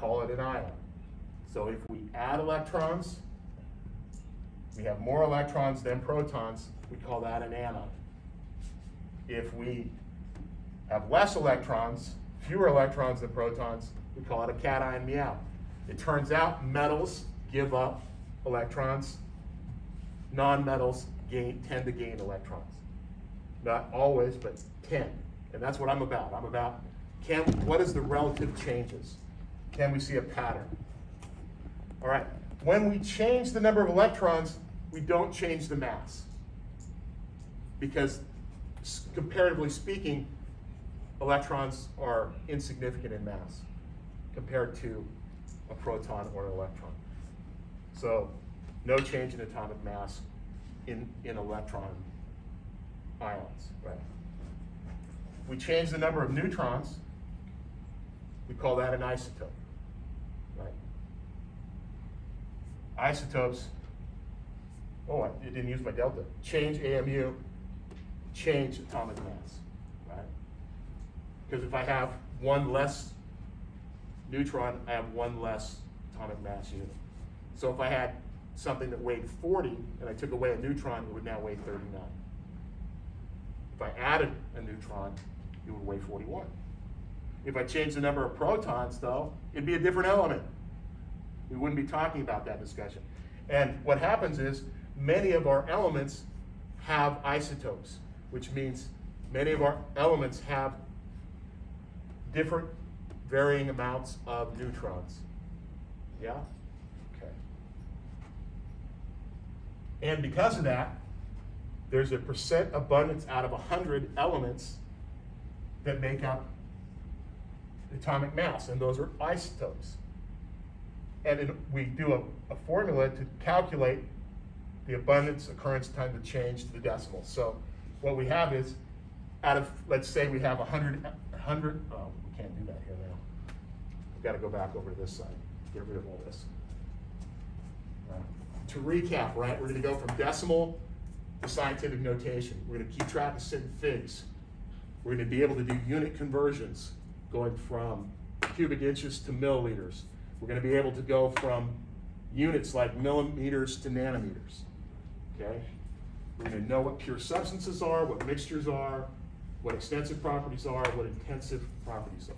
call it an ion. So if we add electrons, we have more electrons than protons, we call that an anion. If we have less electrons, fewer electrons than protons, we call it a cation meow. It turns out metals give up electrons. Non-metals tend to gain electrons. Not always, but tend. And that's what I'm about. I'm about what is the relative changes? Can we see a pattern? All right. When we change the number of electrons, we don't change the mass. Because comparatively speaking, electrons are insignificant in mass compared to a proton or an electron. So no change in atomic mass in electron ions. Right? We change the number of neutrons, we call that an isotope. Right? Isotopes, oh, I didn't use my delta. Change AMU, change atomic mass. Right? Because if I have one less neutron, I have one less atomic mass unit. So if I had something that weighed 40 and I took away a neutron, it would now weigh 39. If I added a neutron, it would weigh 41. If I changed the number of protons, though, it'd be a different element. We wouldn't be talking about that discussion. And what happens is many of our elements have isotopes, which means many of our elements have different varying amounts of neutrons. Yeah? Okay. And because of that, there's a percent abundance out of 100 elements that make up atomic mass, and those are isotopes. And we do a formula to calculate the abundance, occurrence, time to change to the decimal. So what we have is, out of, let's say we have 100, oh, we can't do that here now. We've got to go back over to this side, get rid of all this. To recap, right, we're going to go from decimal to scientific notation. We're going to keep track of sig figs. We're going to be able to do unit conversions, going from cubic inches to milliliters. We're going to be able to go from units like millimeters to nanometers. Okay? We're going to know what pure substances are, what mixtures are, what extensive properties are, what intensive properties are.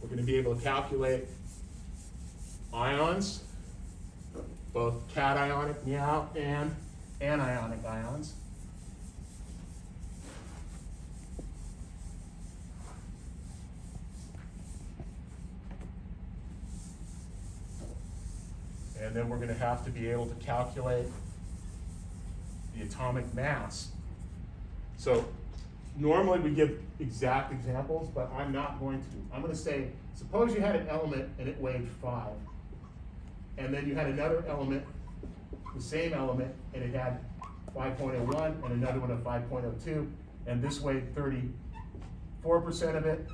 We're going to be able to calculate ions, both cationic meow and anionic ions. And then we're going to have to be able to calculate the atomic mass. So normally we give exact examples, but I'm not going to. I'm going to say, suppose you had an element and it weighed 5. And then you had another element, the same element, and it had 5.01 and another one of 5.02. And this weighed 34% of it.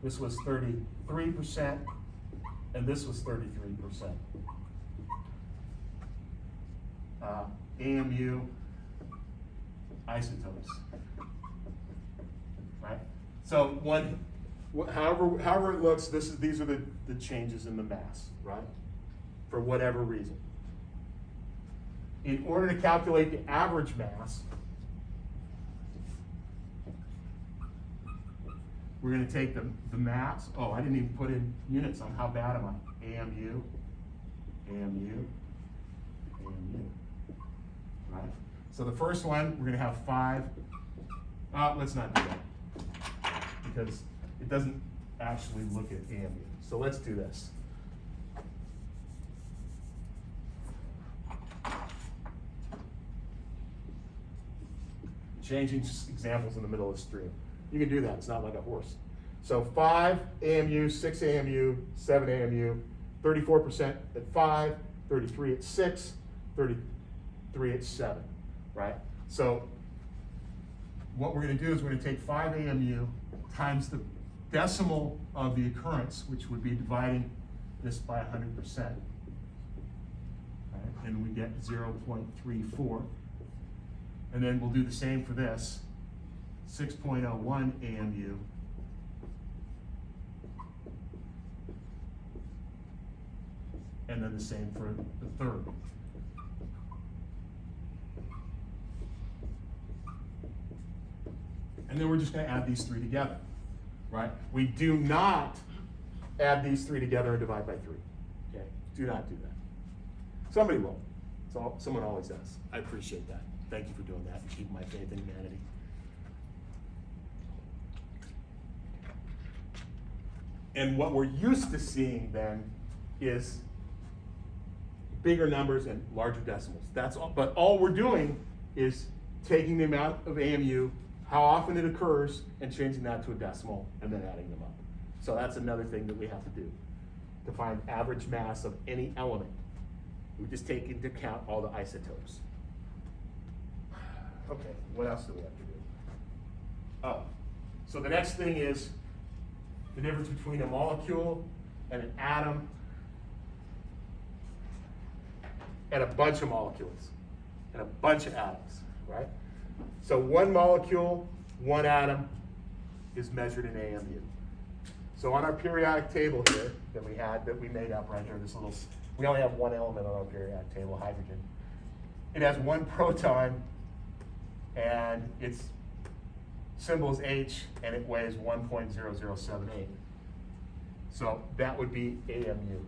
This was 33%. And this was 33%. AMU isotopes. Right? So however it looks, these are the changes in the mass, right? For whatever reason. In order to calculate the average mass, we're going to take the mass. Oh, I didn't even put in units on how bad am I? AMU, AMU, AMU. Right? So the first one, we're going to have 5. Let's not do that, because it doesn't actually look at AMU. So let's do this. Changing examples in the middle of the stream. You can do that, it's not like a horse. So 5 AMU, 6 AMU, 7 AMU, 34% at 5, 33 at 6, 33 at 7, right? So what we're going to do is we're going to take 5 AMU times the decimal of the occurrence, which would be dividing this by 100%. Right? And we get 0.34. And then we'll do the same for this. 6.01 AMU. And then the same for the third. And then we're just going to add these three together, right? We do not add these three together and divide by 3, okay? Do not do that. Somebody will. Someone always does. I appreciate that. Thank you for doing that and keeping my faith in humanity. And what we're used to seeing then is bigger numbers and larger decimals. That's all. But all we're doing is taking the amount of AMU, how often it occurs, and changing that to a decimal, and then adding them up. So that's another thing that we have to do to find average mass of any element. We just take into account all the isotopes. Okay, what else do we have to do? Oh, so the next thing is the difference between a molecule and an atom and a bunch of molecules and a bunch of atoms, right? So one molecule, one atom is measured in AMU. So on our periodic table here that we made up right here, we only have one element on our periodic table, hydrogen. It has one proton and its symbol is H and it weighs 1.0078. So that would be AMU.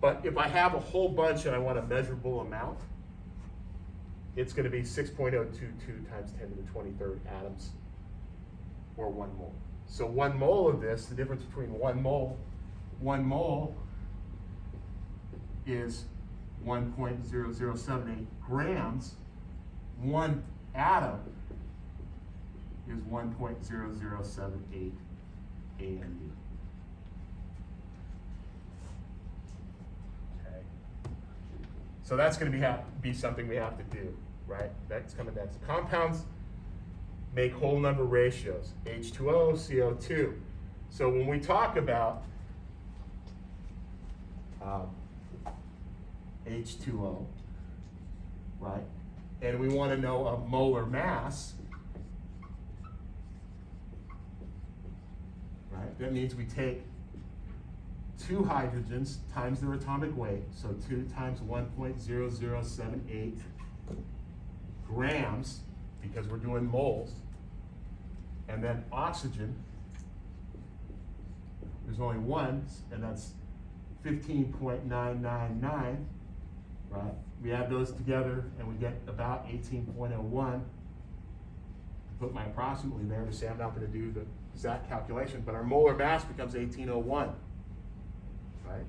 But if I have a whole bunch and I want a measurable amount, it's going to be 6.022 times 10 to the 23rd atoms, or 1 mole. So 1 mole of this, the difference between 1 mole is 1.0078 grams. 1 atom is 1.0078 AMU. Okay. So that's going to be something we have to do, right? That's coming next. Compounds make whole number ratios, H2O, CO2. So when we talk about H2O, right, and we want to know a molar mass, right, that means we take 2 hydrogens times their atomic weight, so 2 times 1.0078 grams, because we're doing moles, and then oxygen, there's only 1, and that's 15.999, right? We add those together and we get about 18.01. Put my approximately there to say I'm not going to do the exact calculation, but our molar mass becomes 1801, right?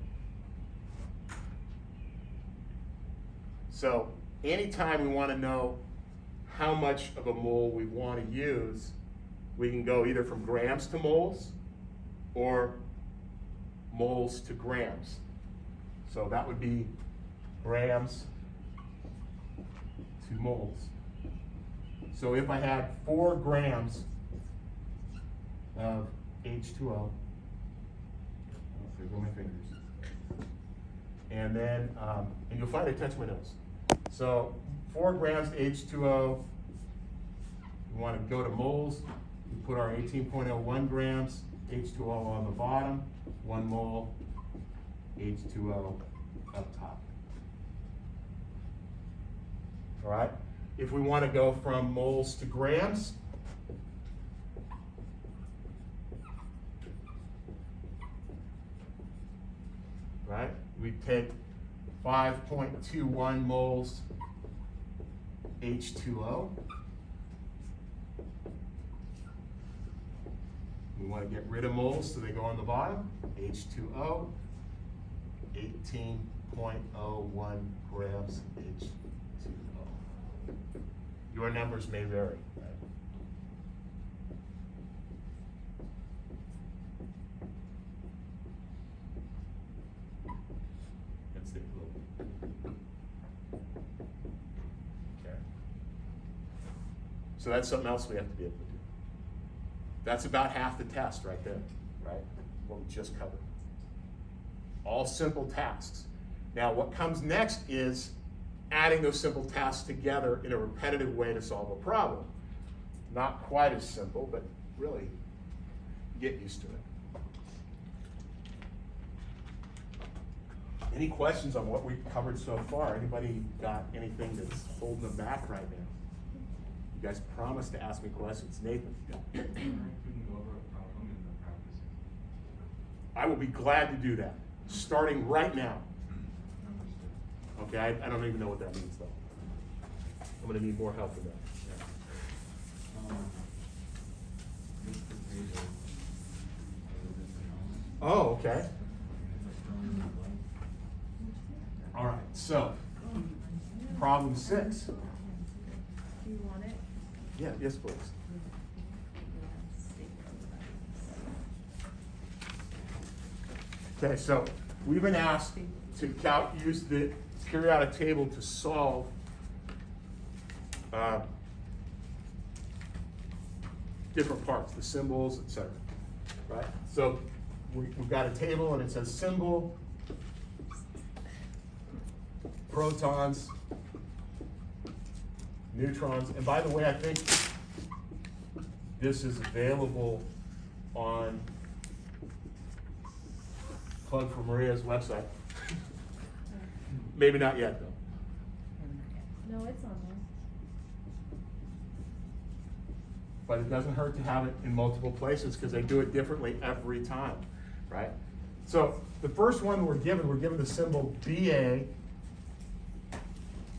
So anytime we want to know how much of a mole we want to use, we can go either from grams to moles or moles to grams. So that would be grams to moles. So if I had 4 grams of H2O, there go my fingers, and then, and you'll find I touch my nose. So 4 grams H2O, we want to go to moles, we put our 18.01 grams H2O on the bottom, 1 mole H2O up top. All right? If we want to go from moles to grams, right, we take 5.21 moles H2O. We want to get rid of moles, so they go on the bottom. H2O, 18.01 grams H2O. Your numbers may vary, right? Let's take a little. Okay. So that's something else we have to be able to do. That's about half the test right there, right? What we just covered. All simple tasks. Now what comes next is adding those simple tasks together in a repetitive way to solve a problem. not quite as simple, but really get used to it. Any questions on what we've covered so far? Anybody got anything that's holding them back right now? You guys promised to ask me questions. Nathan? I will be glad to do that, starting right now. Okay, I don't even know what that means though. I'm gonna need more help with that. Oh, okay. All right, so problem 6. Do you want it? Yeah, yes, please. Okay, so we've been asked to use the periodic table to solve different parts, the symbols, etc. Right? So we've got a table and it says symbol, protons, neutrons, and by the way, I think this is available on Plug for Maria's website. Maybe not yet though. No, it's on there. But it doesn't hurt to have it in multiple places because they do it differently every time, right? So the first one we're given the symbol Ba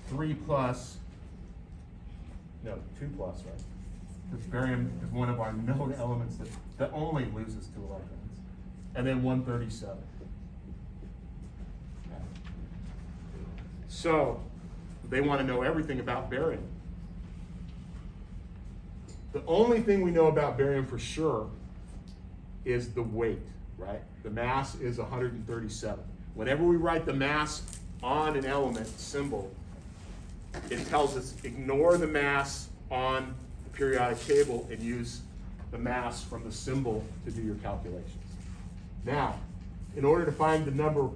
3 plus, no, 2 plus, right? Because barium is one of our known elements that only loses 2 electrons. And then 137. Okay. So they want to know everything about barium. The only thing we know about barium for sure is the weight, right? The mass is 137. Whenever we write the mass on an element symbol, it tells us ignore the mass on the periodic table and use the mass from the symbol to do your calculations. Now, in order to find the number of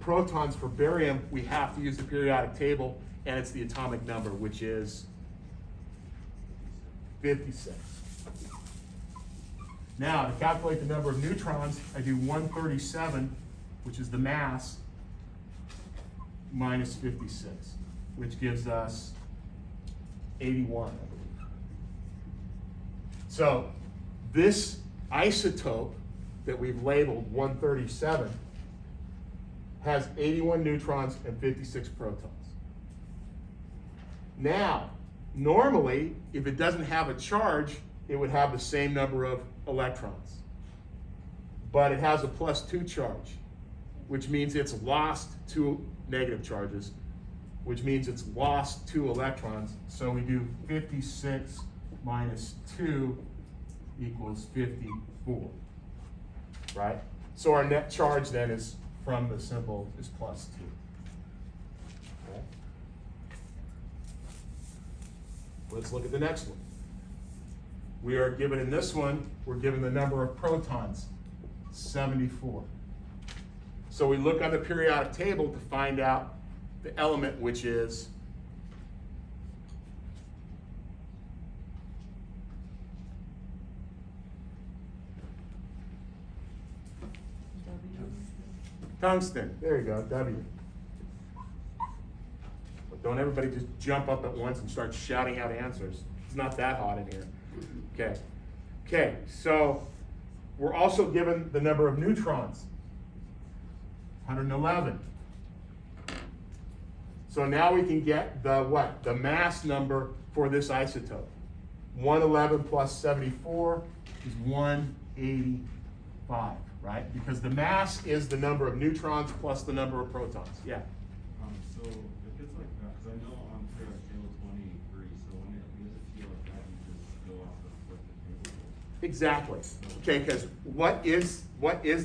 protons for barium, we have to use the periodic table, and it's the atomic number, which is 56. Now, to calculate the number of neutrons, I do 137, which is the mass, minus 56, which gives us 81, I believe. So this isotope that we've labeled 137 has 81 neutrons and 56 protons. Now, normally, if it doesn't have a charge, it would have the same number of electrons. But it has a +2 charge, which means it's lost 2 negative charges, which means it's lost 2 electrons. So we do 56 minus 2 equals 54, right? So our net charge then is from the symbol is +2. Okay. Let's look at the next one. We are given in this one, we're given the number of protons, 74. So we look on the periodic table to find out the element, which is tungsten. There you go, W. But don't everybody just jump up at once and start shouting out answers. It's not that hot in here. Okay. Okay, so we're also given the number of neutrons, 111. So now we can get the what? The mass number for this isotope. 111 plus 74 is 185, right? Because the mass is the number of neutrons plus the number of protons. Yeah? So if it's like that, because I know on periodic table it's 183, so when it gives it to you like that, you just go off of what the table is. Exactly. Okay, because what is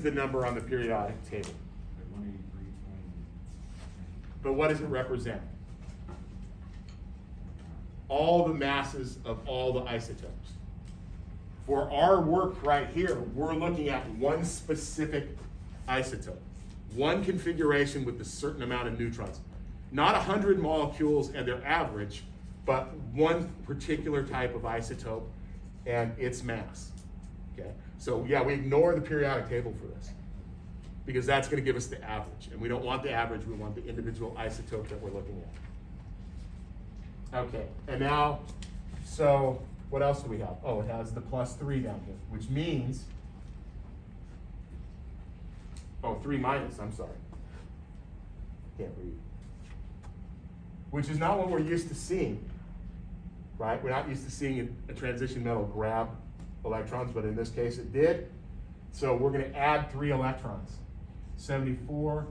the number on the periodic table? Like 183, 20. But what does it represent? All the masses of all the isotopes. For our work right here, we're looking at one specific isotope, one configuration with a certain amount of neutrons. Not 100 molecules and their average, but one particular type of isotope. and its mass. Okay, so yeah, we ignore the periodic table for this because that's going to give us the average, and we don't want the average, we want the individual isotope that we're looking at. Okay, and now, so what else do we have? Oh, it has the +3 down here, which means, oh, 3 minus, I'm sorry. Can't read. Which is not what we're used to seeing, right? We're not used to seeing a transition metal grab electrons, but in this case it did. So we're going to add 3 electrons. 74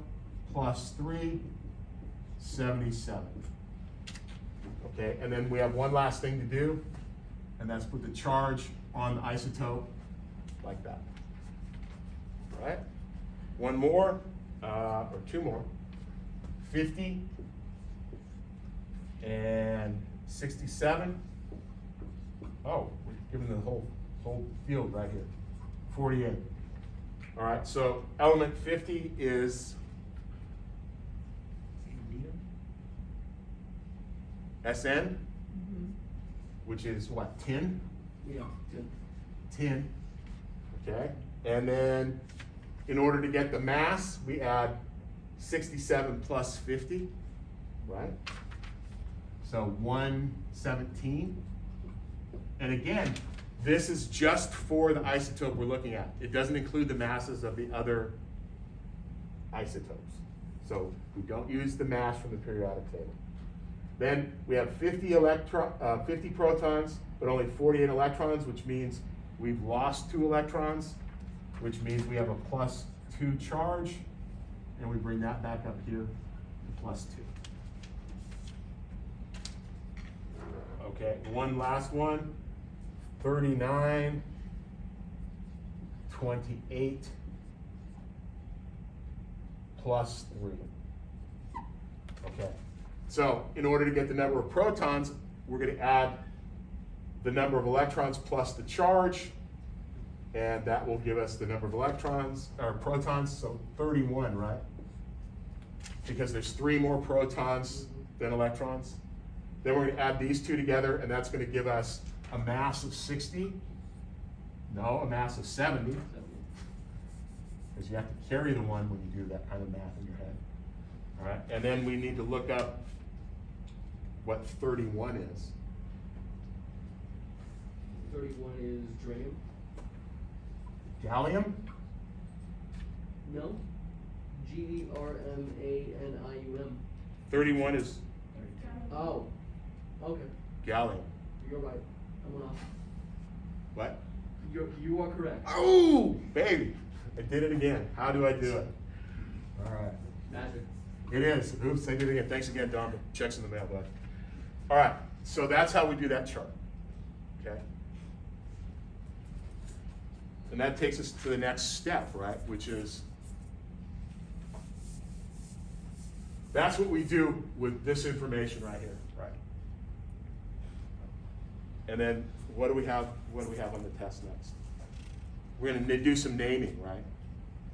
plus 3, 77. Okay, and then we have one last thing to do, and that's put the charge on the isotope like that. All right? One more, or 2 more. 50 and 67. Oh, we're giving the whole field right here. 48. All right, so element 50 is SN, which is what, 10? Yeah. 10. Okay, and then in order to get the mass, we add 67 plus 50, right? So 117. And again, this is just for the isotope we're looking at. It doesn't include the masses of the other isotopes. So we don't use the mass from the periodic table. Then we have 50 protons, but only 48 electrons, which means we've lost 2 electrons, which means we have a +2 charge, and we bring that back up here to +2. Okay, one last one. 39, 28, plus 3. Okay, so in order to get the number of protons, we're going to add the number of electrons plus the charge, and that will give us the number of electrons, or protons, so 31, right? Because there's 3 more protons than electrons. Then we're going to add these 2 together, and that's going to give us a mass of 60. No, a mass of 70. Because you have to carry the 1 when you do that kind of math in your head. All right, and then we need to look up what 31 is. 31 is germanium. Gallium? No. Germanium. 31 is Oh. Okay. gallium. You're right. I went off. What? You are correct. Oh, baby. I did it again. How do I do it? All right. Magic. It is. Oops, I did it again. Thanks again, Don. Checks in the mail, bud. All right, so that's how we do that chart, okay? And that takes us to the next step, right, which is, that's what we do with this information right here, right? And then what do we have on the test next? We're going to do some naming, right?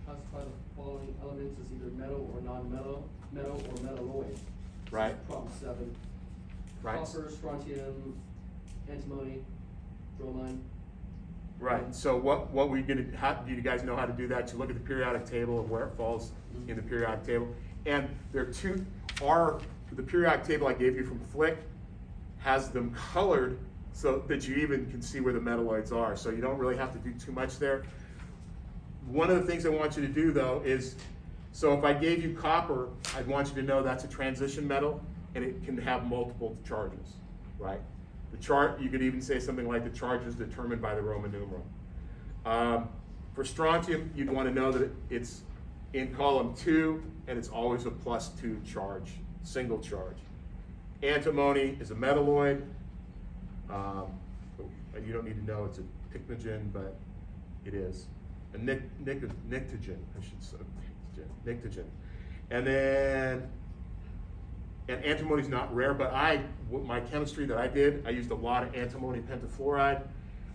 Classify the following elements as either metal or non-metal, metal or metalloid. Right. Problem 7. Right. Copper, strontium, antimony, bromine. Right, so what we're going to, do you guys know how to do that? You look at the periodic table and where it falls in the periodic table. And there are 2, the periodic table I gave you from Flick has them colored so that you even can see where the metalloids are. So you don't really have to do too much there. One of the things I want you to do though is, so if I gave you copper, I'd want you to know that's a transition metal and it can have multiple charges, right? The chart, you could even say something like the charge is determined by the Roman numeral. For strontium, you'd want to know that it's in column 2 and it's always a +2 charge, single charge. Antimony is a metalloid. You don't need to know it's a pycnogen, but it is. A pnictogen, I should say, pnictogen. And then, and antimony is not rare, but my chemistry that I did, I used a lot of antimony pentafluoride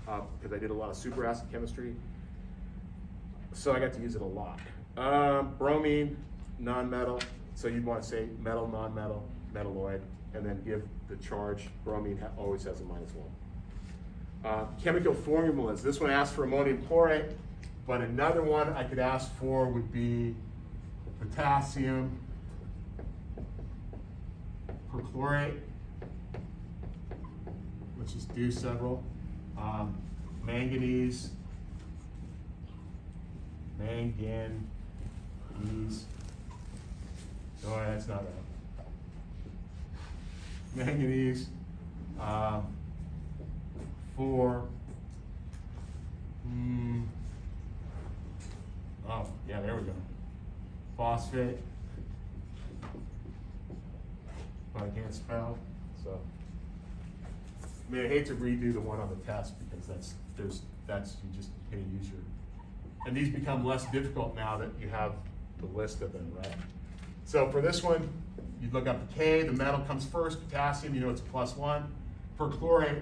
because I did a lot of superacid chemistry. So I got to use it a lot. Bromine, non-metal. So you'd want to say metal, non-metal, metalloid, and then give the charge. Bromine always has a -1. Chemical formulas. This one asks for ammonium chlorate, but another one I could ask for would be potassium perchlorate. Let's just do several. Manganese. Oh, that's not right. Manganese. 4. Oh, yeah, there we go. Phosphate. But I can't spell, so. I mean, I hate to redo the one on the test because you just can't use your, and these become less difficult now that you have the list of them, right? So for this one, you look up the K, the metal comes first, potassium, you know it's a +1. Perchlorate,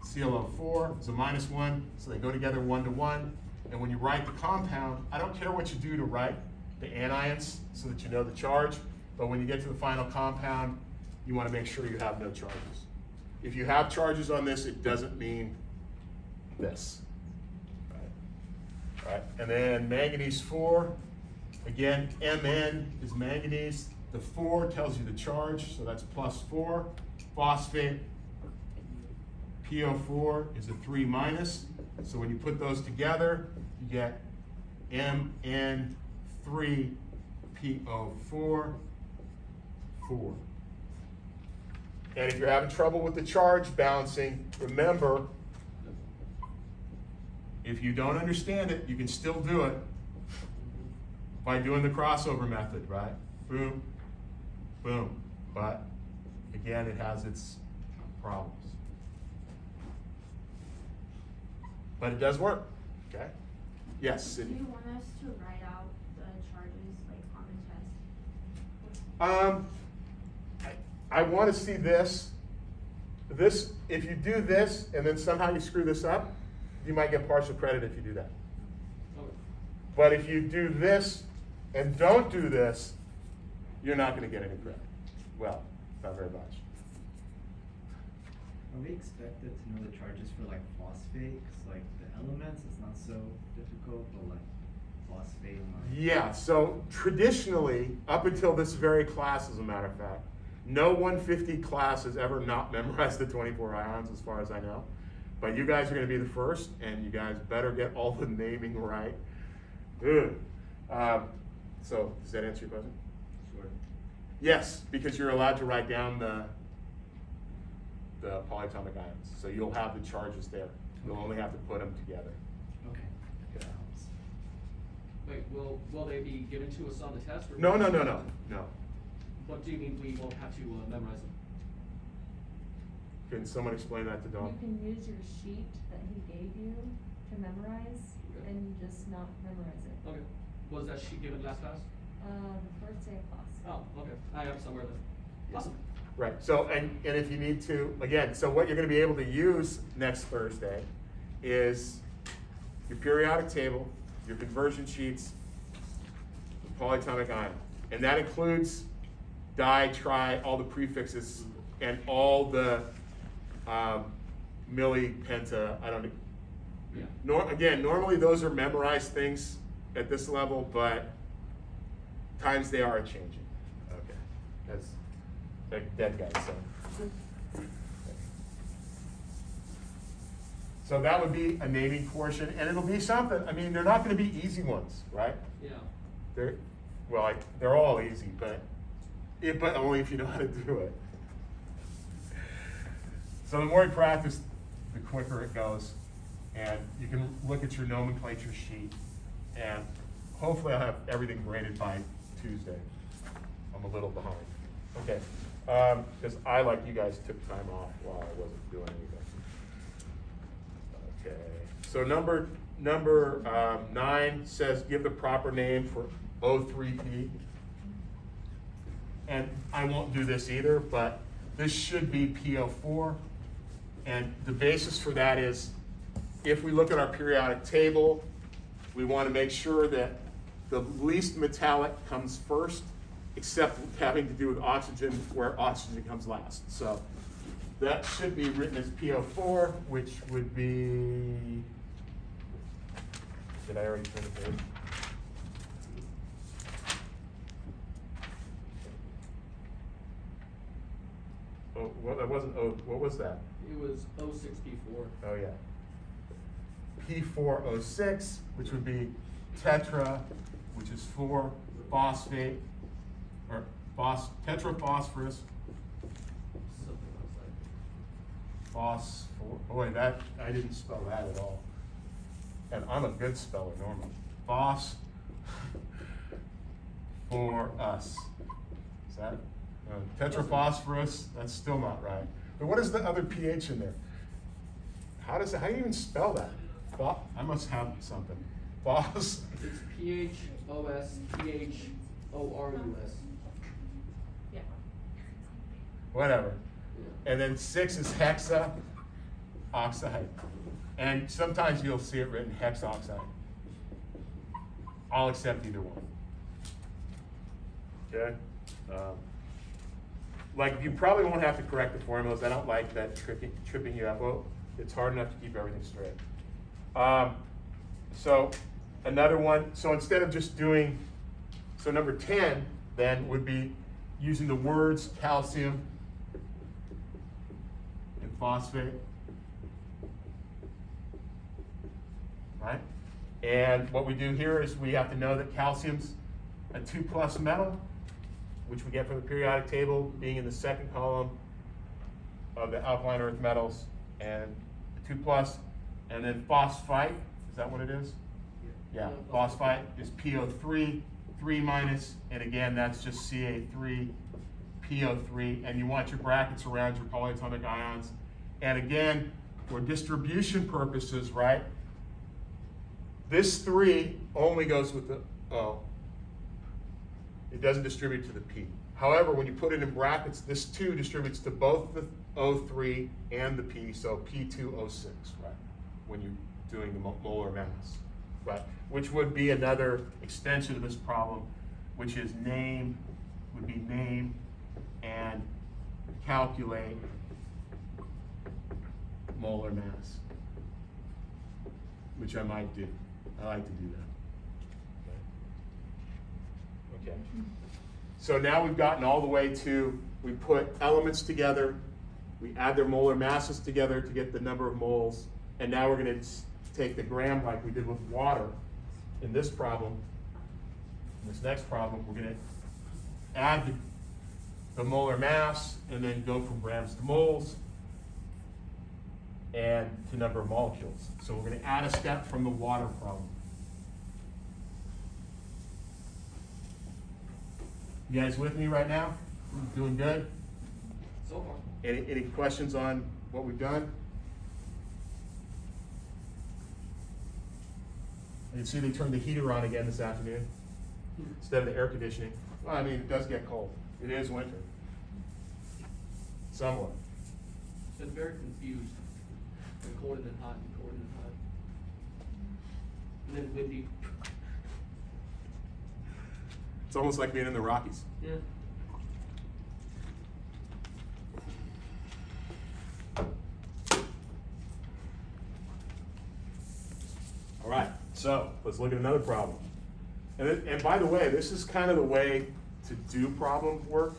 ClO4 is a -1, so they go together 1 to 1. And when you write the compound, I don't care what you do to write the anions so that you know the charge, but when you get to the final compound, you want to make sure you have no charges. If you have charges on this, it doesn't mean this. Right? And then manganese 4, again, Mn is manganese. The 4 tells you the charge, so that's +4. Phosphate, PO4 is a 3-. So when you put those together, you get Mn3PO4, 4. And if you're having trouble with the charge balancing, remember, if you don't understand it, you can still do it by doing the crossover method, right? Boom, boom. But again, it has its problems. But it does work, okay? Yes, Do Sydney? you want us to write out the charges like on the test? I want to see this. If you do this and then somehow you screw this up, you might get partial credit if you do that. Okay. But if you do this and don't do this, you're not going to get any credit. Well, not very much. Are we expected to know the charges for like phosphate? 'Cause like the elements, it's not so difficult, but like phosphate and like. Yeah, so traditionally, up until this very class, as a matter of fact, no 150 class has ever not memorized the 24 ions, as far as I know. But you guys are going to be the first, and you guys better get all the naming right. Ugh. So, does that answer your question? Sure. Yes, because you're allowed to write down the polyatomic ions. So you'll have the charges there. You'll only have to put them together. Okay. Yeah. That helps. Wait, will they be given to us on the test? Or No. What do you mean we won't have to memorize them? Can someone explain that to You Dawn? can use your sheet that he gave you to memorize Okay. and just not memorize it. Okay. Was that sheet given last class? The first day of class. Oh, okay. I have somewhere then. Awesome. Right, so, and if you need to, again, so what you're going to be able to use next Thursday is your periodic table, your conversion sheets, the polyatomic ion. And that includes di, tri, all the prefixes, and all the milli, penta, I don't know. Yeah. Again, normally those are memorized things at this level, but times they are changing. Okay, that's like dead guy, so. So that would be a naming portion, and it'll be something, I mean, they're not gonna be easy ones, right? Yeah. They're, well, they're all easy, but only if you know how to do it. So the more you practice, the quicker it goes. And you can look at your nomenclature sheet, and hopefully I'll have everything graded by Tuesday. I'm a little behind. Okay, because I, like you guys, took time off while I wasn't doing anything. Okay, so number 9 says give the proper name for O3P. And I won't do this either, but this should be PO4. And the basis for that is, if we look at our periodic table, we want to make sure that the least metallic comes first, except having to do with oxygen, where oxygen comes last. So that should be written as PO4, which would be, did I already turn the page? Oh, well, that wasn't O, what was that? It was 064. Oh, yeah. P4O6, which would be tetra, which is 4-phosphate, or tetraphosphorus, Something else like phosphor, boy, that, I didn't spell that at all. And I'm a good speller normally. Phos for us. Is that, tetraphosphorus, that's still not right. But what is the other pH in there? How do you even spell that? I must have something. Phos. It's PHOS, PHORUS. Yeah. Whatever. Yeah. And then 6 is hexa oxide. And sometimes you'll see it written hexoxide. I'll accept either one. Okay? Like, you probably won't have to correct the formulas. I don't like that tripping you up. Well, it's hard enough to keep everything straight. So another one, so instead of just doing, so number 10 then would be using the words calcium and phosphate, right? And what we do here is we have to know that calcium's a 2+ metal, which we get from the periodic table being in the second column of the alkaline earth metals, and 2+, and then phosphite, is that what it is? Yeah, phosphite is PO3, 3-, and again, that's just Ca3, PO3, and you want your brackets around your polyatomic ions. And again, for distribution purposes, right, this 3 only goes with the O. It doesn't distribute to the P. However, when you put it in brackets, this 2 distributes to both the O3 and the P, so P2O6, right, when you're doing the molar mass, right, which would be another extension of this problem, which is name, would be name and calculate molar mass, which I might do. I like to do that. Okay. So now we've gotten all the way to, we put elements together, we add their molar masses together to get the number of moles, and now we're going to take the gram like we did with water in this problem. In this next problem, we're going to add the molar mass and then go from grams to moles and to number of molecules. So we're going to add a step from the water problem. You guys with me right now? Doing good? So far. Any questions on what we've done? You can see they turned the heater on again this afternoon instead of the air conditioning. Well, I mean, it does get cold. It is winter. Somewhat. Been very confused. And cold and then hot and cold and then hot. And then windy. It's almost like being in the Rockies. Yeah. All right, so let's look at another problem. And by the way, this is kind of the way to do problem work,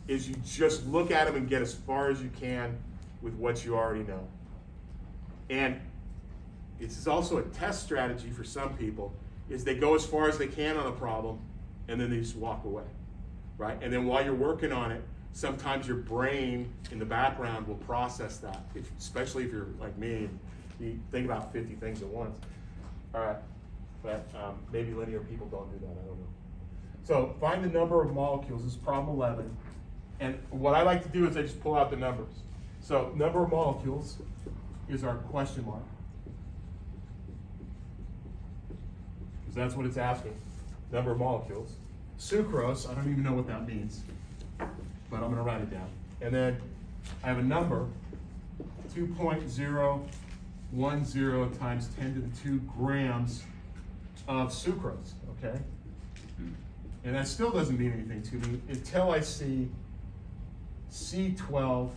is you just look at them and get as far as you can with what you already know. And this is also a test strategy for some people, is they go as far as they can on a problem, and then they just walk away, right? And then while you're working on it, sometimes your brain in the background will process that, especially if you're like me, you think about 50 things at once. All right, but maybe linear people don't do that, I don't know. So find the number of molecules, this is problem 11. And what I like to do is I just pull out the numbers. So number of molecules is our question mark, because that's what it's asking, number of molecules. Sucrose, I don't even know what that means, but I'm gonna write it down. And then I have a number, 2.010 times 10 to the 2 grams of sucrose, okay? And that still doesn't mean anything to me until I see C12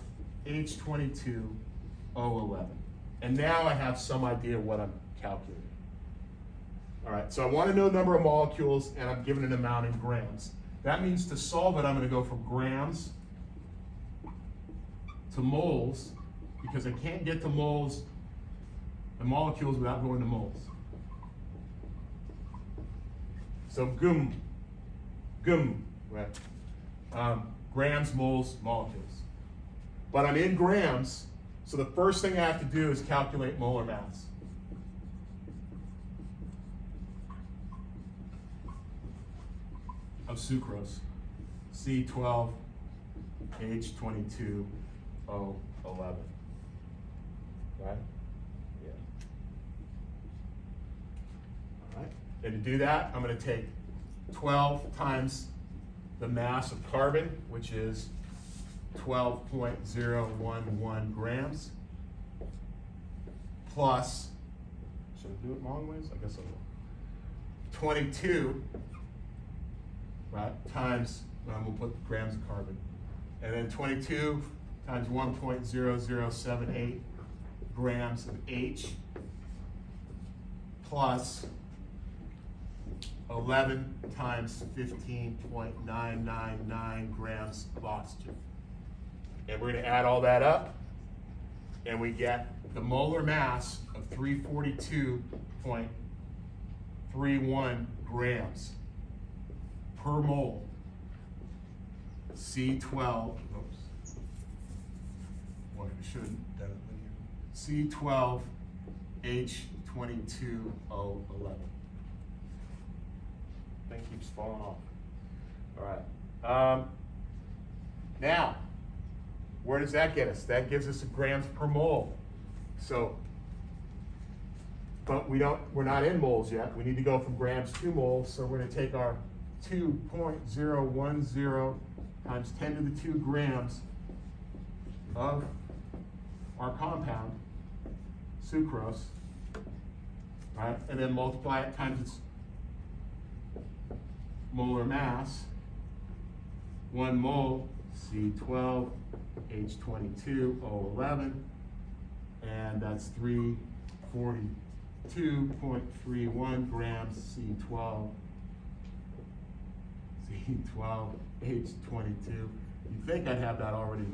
H22O11. And now I have some idea what I'm calculating. All right, so I want to know the number of molecules, and I'm given an amount in grams. That means to solve it, I'm going to go from grams to moles, because I can't get to moles and molecules without going to moles. So right? Grams, moles, molecules. But I'm in grams, so the first thing I have to do is calculate molar mass. Of sucrose, C12H22O11. Right? Yeah. All right. And to do that, I'm going to take 12 times the mass of carbon, which is 12.011 grams, plus, should I do it long ways? I guess I will. 22, right, times, we'll put grams of carbon, and then 22 times 1.0078 grams of H, plus 11 times 15.999 grams of oxygen. And we're going to add all that up, and we get the molar mass of 342.31 grams per mole. C12, oops. Well, I should have done it linear. C12H22O11. Thing keeps falling off. All right. Now, where does that get us? That gives us grams per mole. So, but we're not in moles yet. We need to go from grams to moles. So we're going to take our 2.010 times 10 to the 2 grams of our compound, sucrose, right? And then multiply it times its molar mass, 1 mole, C12H22O11, and that's 342.31 grams C12H22. You'd think I'd have that already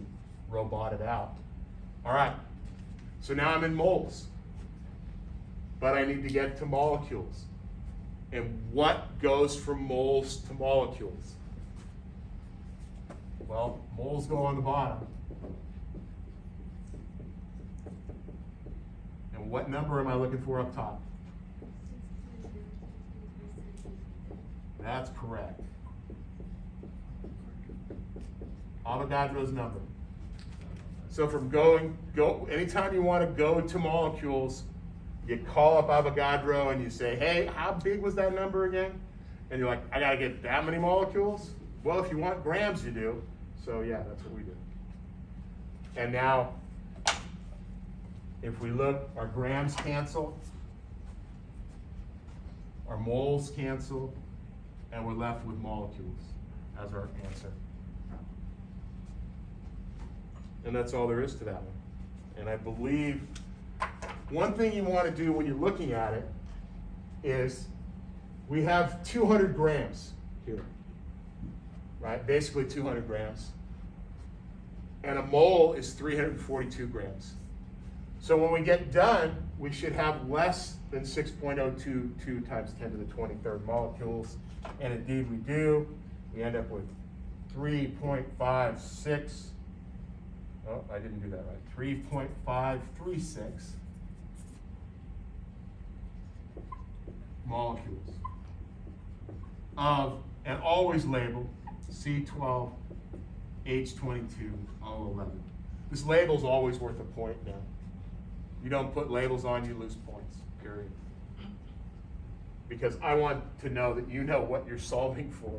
roboted out. All right, so now I'm in moles, but I need to get to molecules. And what goes from moles to molecules? Well, moles go on the bottom. And what number am I looking for up top? That's correct. Avogadro's number. So from anytime you want to go to molecules, you call up Avogadro and you say, hey, how big was that number again? And you're like, I got to get that many molecules? Well, if you want grams, you do. So yeah, that's what we do. And now, if we look, our grams cancel, our moles cancel, and we're left with molecules as our answer. And that's all there is to that one. And I believe one thing you want to do when you're looking at it is we have 200 grams here, right? Basically 200 grams. And a mole is 342 grams. So when we get done, we should have less than 6.022 times 10 to the 23rd molecules. And indeed we do. We end up with 3.56. Oh, I didn't do that right. 3.536 molecules of, and always labeled C12H22O11. This label's always worth a point now. You don't put labels on, you lose points, period. Because I want to know that you know what you're solving for.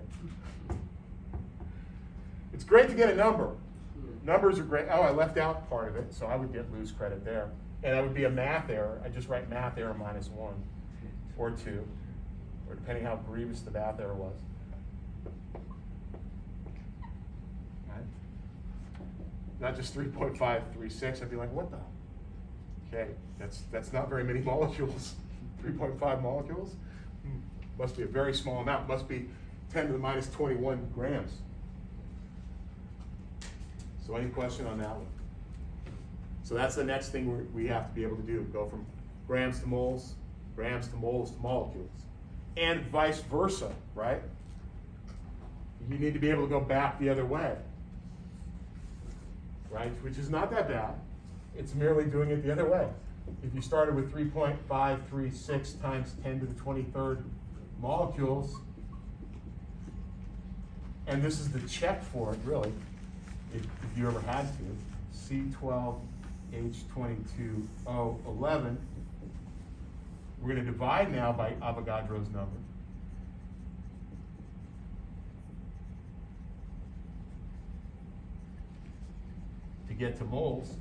It's great to get a number. Numbers are great. Oh, I left out part of it, so I would lose credit there. And that would be a math error. I just write math error -1 or 2, or depending how grievous the math error was. Right? not just 3.536, I'd be like, what the? Okay, that's not very many molecules. 3.5 molecules? Must be a very small amount. Must be 10 to the minus 21 grams. So any question on that one? So that's the next thing we have to be able to do. Go from grams to moles to molecules. And vice versa, right? You need to be able to go back the other way, right? Which is not that bad. It's merely doing it the other way. If you started with 3.536 times 10 to the 23rd molecules, and this is the check for it, really, if you ever had to, C12H22O11, we're going to divide now by Avogadro's number. To get to moles.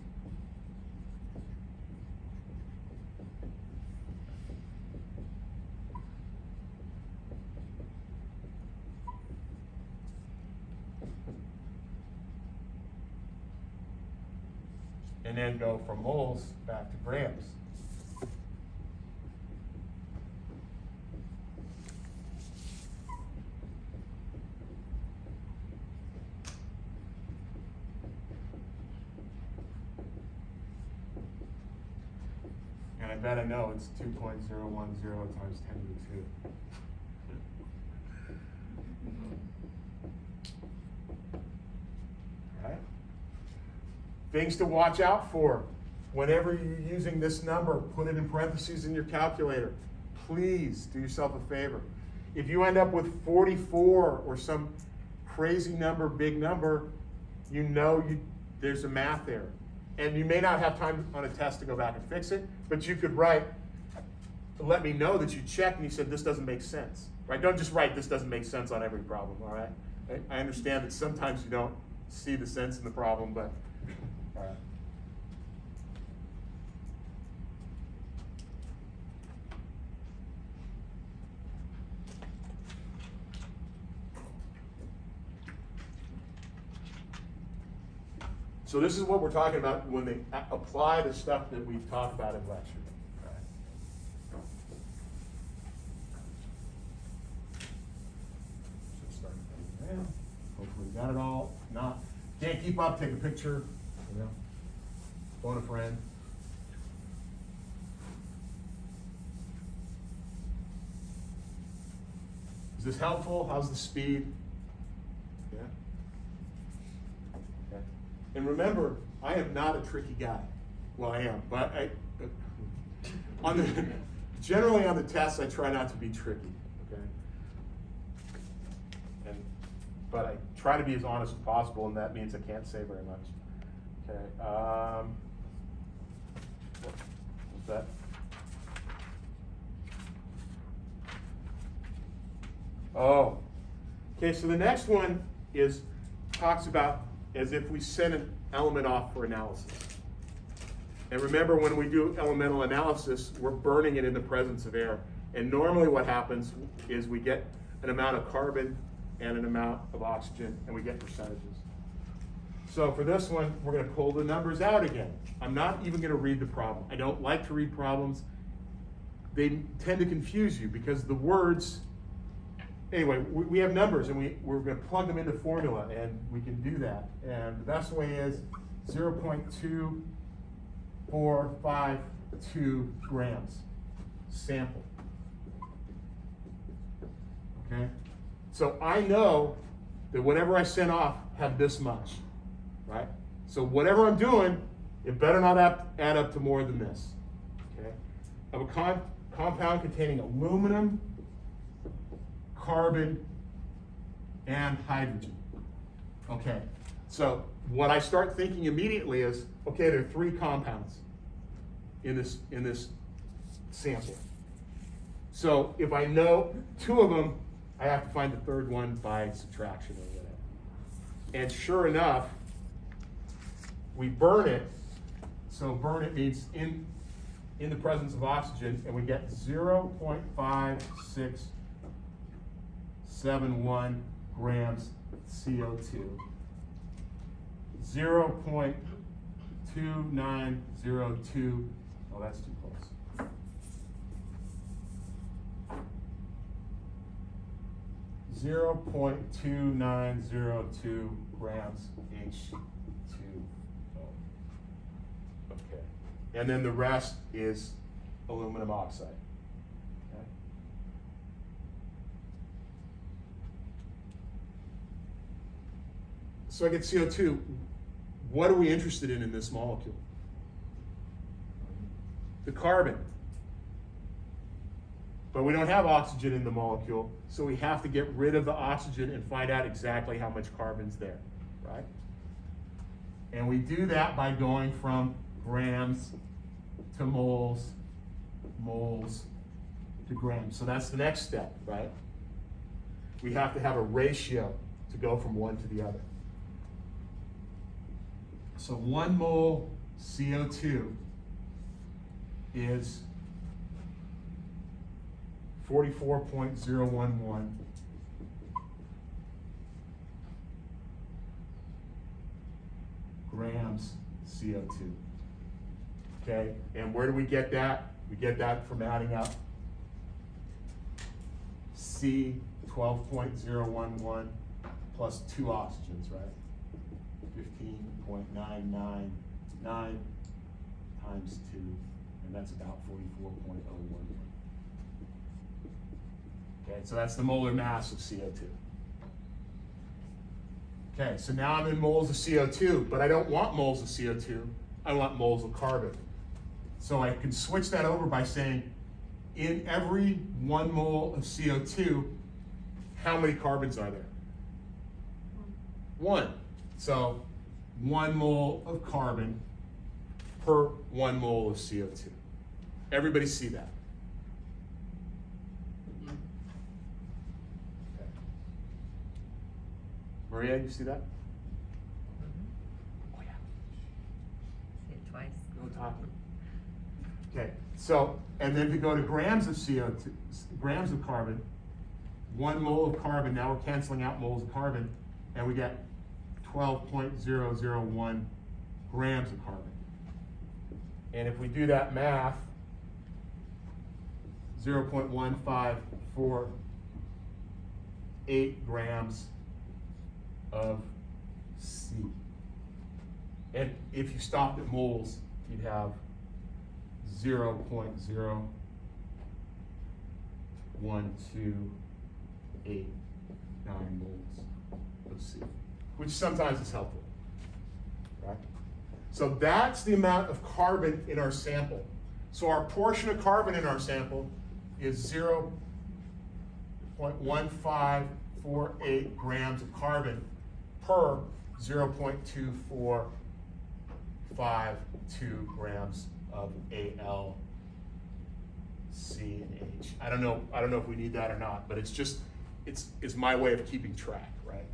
And then go from moles back to grams. And I bet I know it's 2.010 times 10 to the 2. Right? Things to watch out for. Whenever you're using this number, put it in parentheses in your calculator. Please do yourself a favor. If you end up with 44 or some crazy number, big number, you know there's a math error. And you may not have time on a test to go back and fix it, but you could write to let me know that you checked and you said this doesn't make sense. Right? Don't just write this doesn't make sense on every problem, all right? I understand that sometimes you don't see the sense in the problem, but all right. So this is what we're talking about when they apply the stuff that we've talked about in lecture. Right. So start there. Hopefully we got it all. Not can't keep up, take a picture, you know, phone a friend. Is this helpful? How's the speed? Yeah. Okay. And remember, I am not a tricky guy. Well, I am, but generally on the tests, I try not to be tricky. Okay. But I try to be as honest as possible, and that means I can't say very much. Okay. What's that? Oh. Okay, so the next one talks about as if we send an element off for analysis. And remember, when we do elemental analysis, we're burning it in the presence of air. And normally what happens is we get an amount of carbon and an amount of oxygen, and we get percentages. So for this one, we're going to pull the numbers out again. I'm not even going to read the problem. I don't like to read problems. They tend to confuse you because the words, anyway, we have numbers, and we're going to plug them into formula, and we can do that. And the best way is 0.2452 grams sample. Okay? So I know that whatever I send off have this much, right? So whatever I'm doing, it better not add up to more than this. Okay? I have a compound containing aluminum, carbon, and hydrogen. Okay, so what I start thinking immediately is, okay, there are 3 compounds in this sample. So if I know 2 of them, I have to find the 3rd one by subtraction or whatever. And sure enough, we burn it. So burn it means in the presence of oxygen, and we get 0.5671 grams CO2. 0.2902. Oh, that's too close. 0.2902 grams H2O. Okay. And then the rest is aluminum oxide. Okay. So I get CO2. What are we interested in this molecule? The carbon. But we don't have oxygen in the molecule, so we have to get rid of the oxygen and find out exactly how much carbon's there, right? And we do that by going from grams to moles, moles to grams. So that's the next step, right? We have to have a ratio to go from one to the other. So 1 mole CO2 is 44.011 grams CO2. Okay, and where do we get that? We get that from adding up C 12.011 plus 2 oxygens, right? 15.999 times 2, and that's about 44.011. Okay, so that's the molar mass of CO2. Okay, so now I'm in moles of CO2, but I don't want moles of CO2, I want moles of carbon. So I can switch that over by saying, in every 1 mole of CO2, how many carbons are there? 1. So 1 mole of carbon per 1 mole of CO2. Everybody see that? Okay. Maria, you see that? Oh yeah. See it twice. No talking. Okay, so, and then to go to grams of CO2, grams of carbon, 1 mole of carbon, now we're canceling out moles of carbon, and we get 12.001 grams of carbon. And if we do that math, 0.1548 grams of C. And if you stopped at moles, you'd have 0.0128 moles of C, which sometimes is helpful, right? So that's the amount of carbon in our sample. So our portion of carbon in our sample is 0.1548 grams of carbon per 0.2452 grams of Al, C, and H. I don't know if we need that or not, but it's just, it's my way of keeping track, right?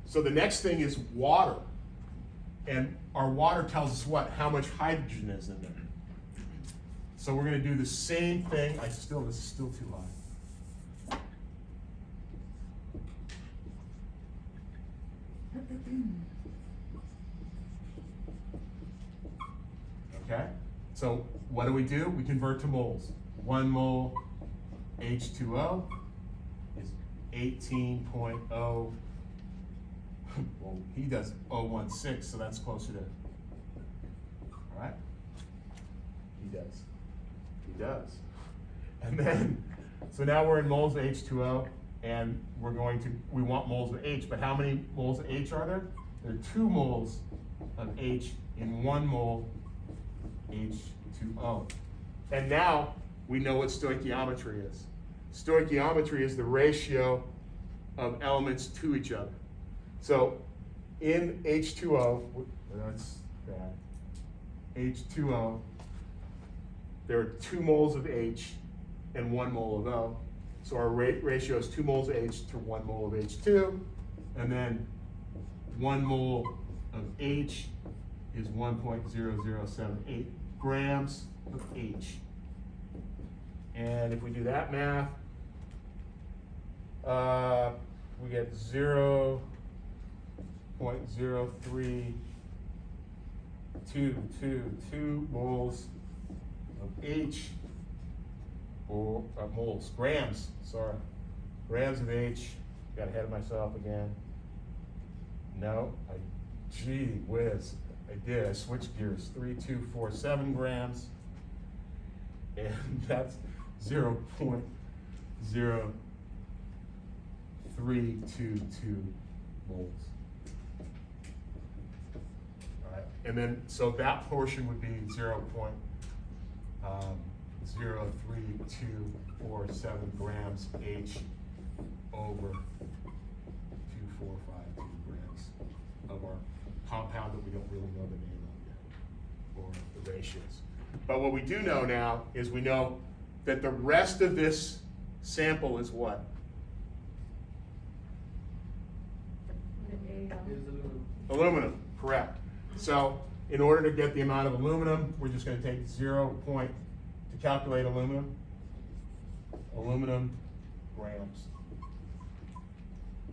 So the next thing is water. And our water tells us what? How much hydrogen is in there. So we're going to do the same thing. This is still too high. Okay? So what do? We convert to moles. 1 mole H2O is 18.0. Well, he does 0.16, so that's closer to, all right? He does. He does. And then, so now we're in moles of H2O, and we want moles of H, but how many moles of H are there? There are 2 moles of H in 1 mole H2O. And now we know what stoichiometry is. Stoichiometry is the ratio of elements to each other. So in H2O, that's bad, H2O, there are 2 moles of H and 1 mole of O. So our ratio is 2 moles of H to 1 mole of H2, and then 1 mole of H is 1.0078 grams of H. And if we do that math, we get 0.00 0.03222 moles of H, or moles, grams, sorry, grams of H. Got ahead of myself again. No, gee whiz, I did, I switched gears. 3247 grams, and that's 0.0322 moles. All right, and then, so that portion would be 0.03247 grams H over 2452 grams of our compound that we don't really know the name of yet, or the ratios. But what we do know now is we know that the rest of this sample is what? Here's aluminum. Aluminum, correct. So in order to get the amount of aluminum, we're just going to take 0. To calculate aluminum grams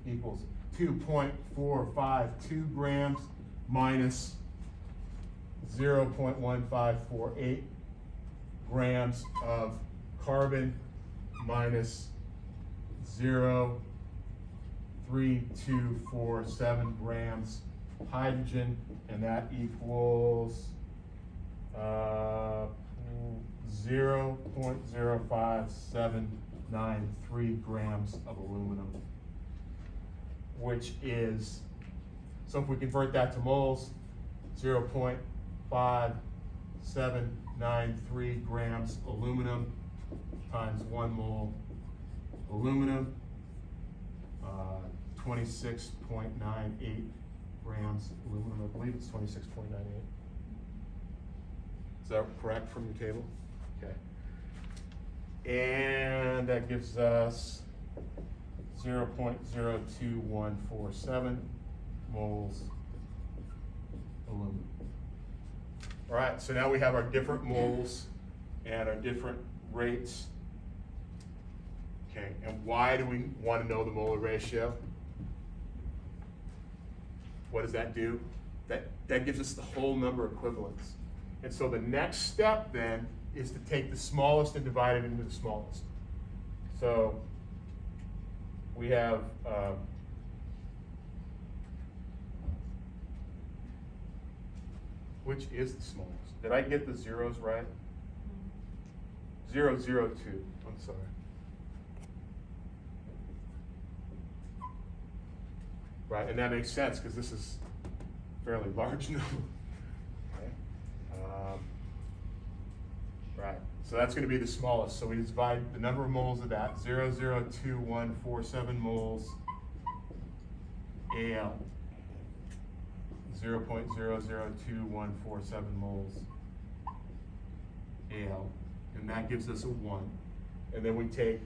equals 2.452 grams minus 0.1548 grams of carbon minus 0.3247 grams hydrogen, and that equals 0.05793 grams of aluminum, which is, so if we convert that to moles, 0.5793 grams aluminum times 1 mole aluminum, 26.98 grams aluminum. I believe it's 26.98. Is that correct from your table? Okay. And that gives us 0.02147 moles aluminum. All right, so now we have our different moles and our different rates. Okay, and why do we want to know the molar ratio? What does that do? That gives us the whole number equivalents. And so the next step then is to take the smallest and divide it into the smallest. So we have which is the smallest? Did I get the zeros right? 002, I'm sorry. Right, and that makes sense because this is a fairly large number. Okay. Right, so that's going to be the smallest. So we divide the number of moles of that, 0.02147 moles AL, 0.002147 moles AL, and that gives us a 1. And then we take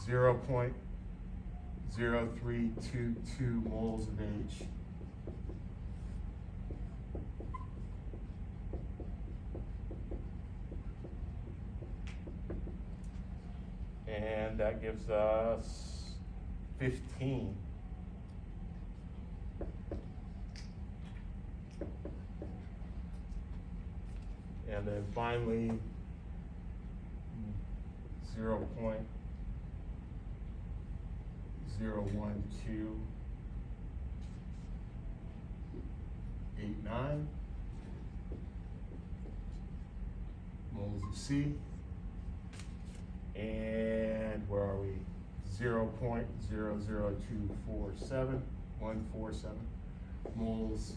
0.0322 moles of H. And that gives us 15. And then finally, 0.01289 moles of C. And where are we? 0.00247 moles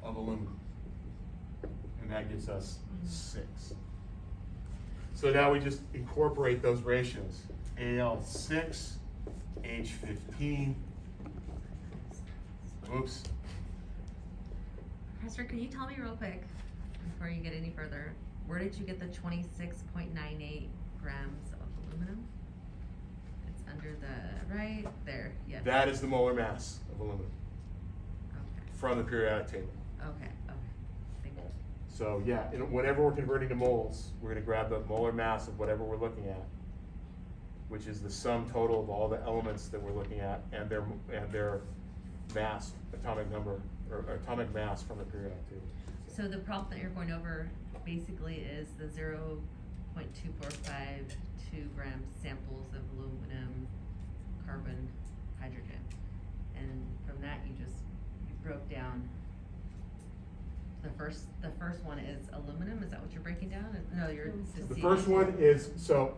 of aluminum. And that gives us 6. So now we just incorporate those ratios. Al6, H15. Oops. Pastor, can you tell me real quick, before you get any further, where did you get the 26.98 grams of aluminum? It's under the, right there, yeah. That is the molar mass of aluminum Okay, from the periodic table. okay, thank you. So yeah, whenever we're converting to moles, we're going to grab the molar mass of whatever we're looking at, which is the sum total of all the elements that we're looking at and their mass, atomic number, or atomic mass from the periodic table. So the problem that you're going over basically is the 0.2452 gram samples of aluminum, carbon, hydrogen. And from that, you broke down, the first one is aluminum, is that what you're breaking down? No, you're just. The first one is, so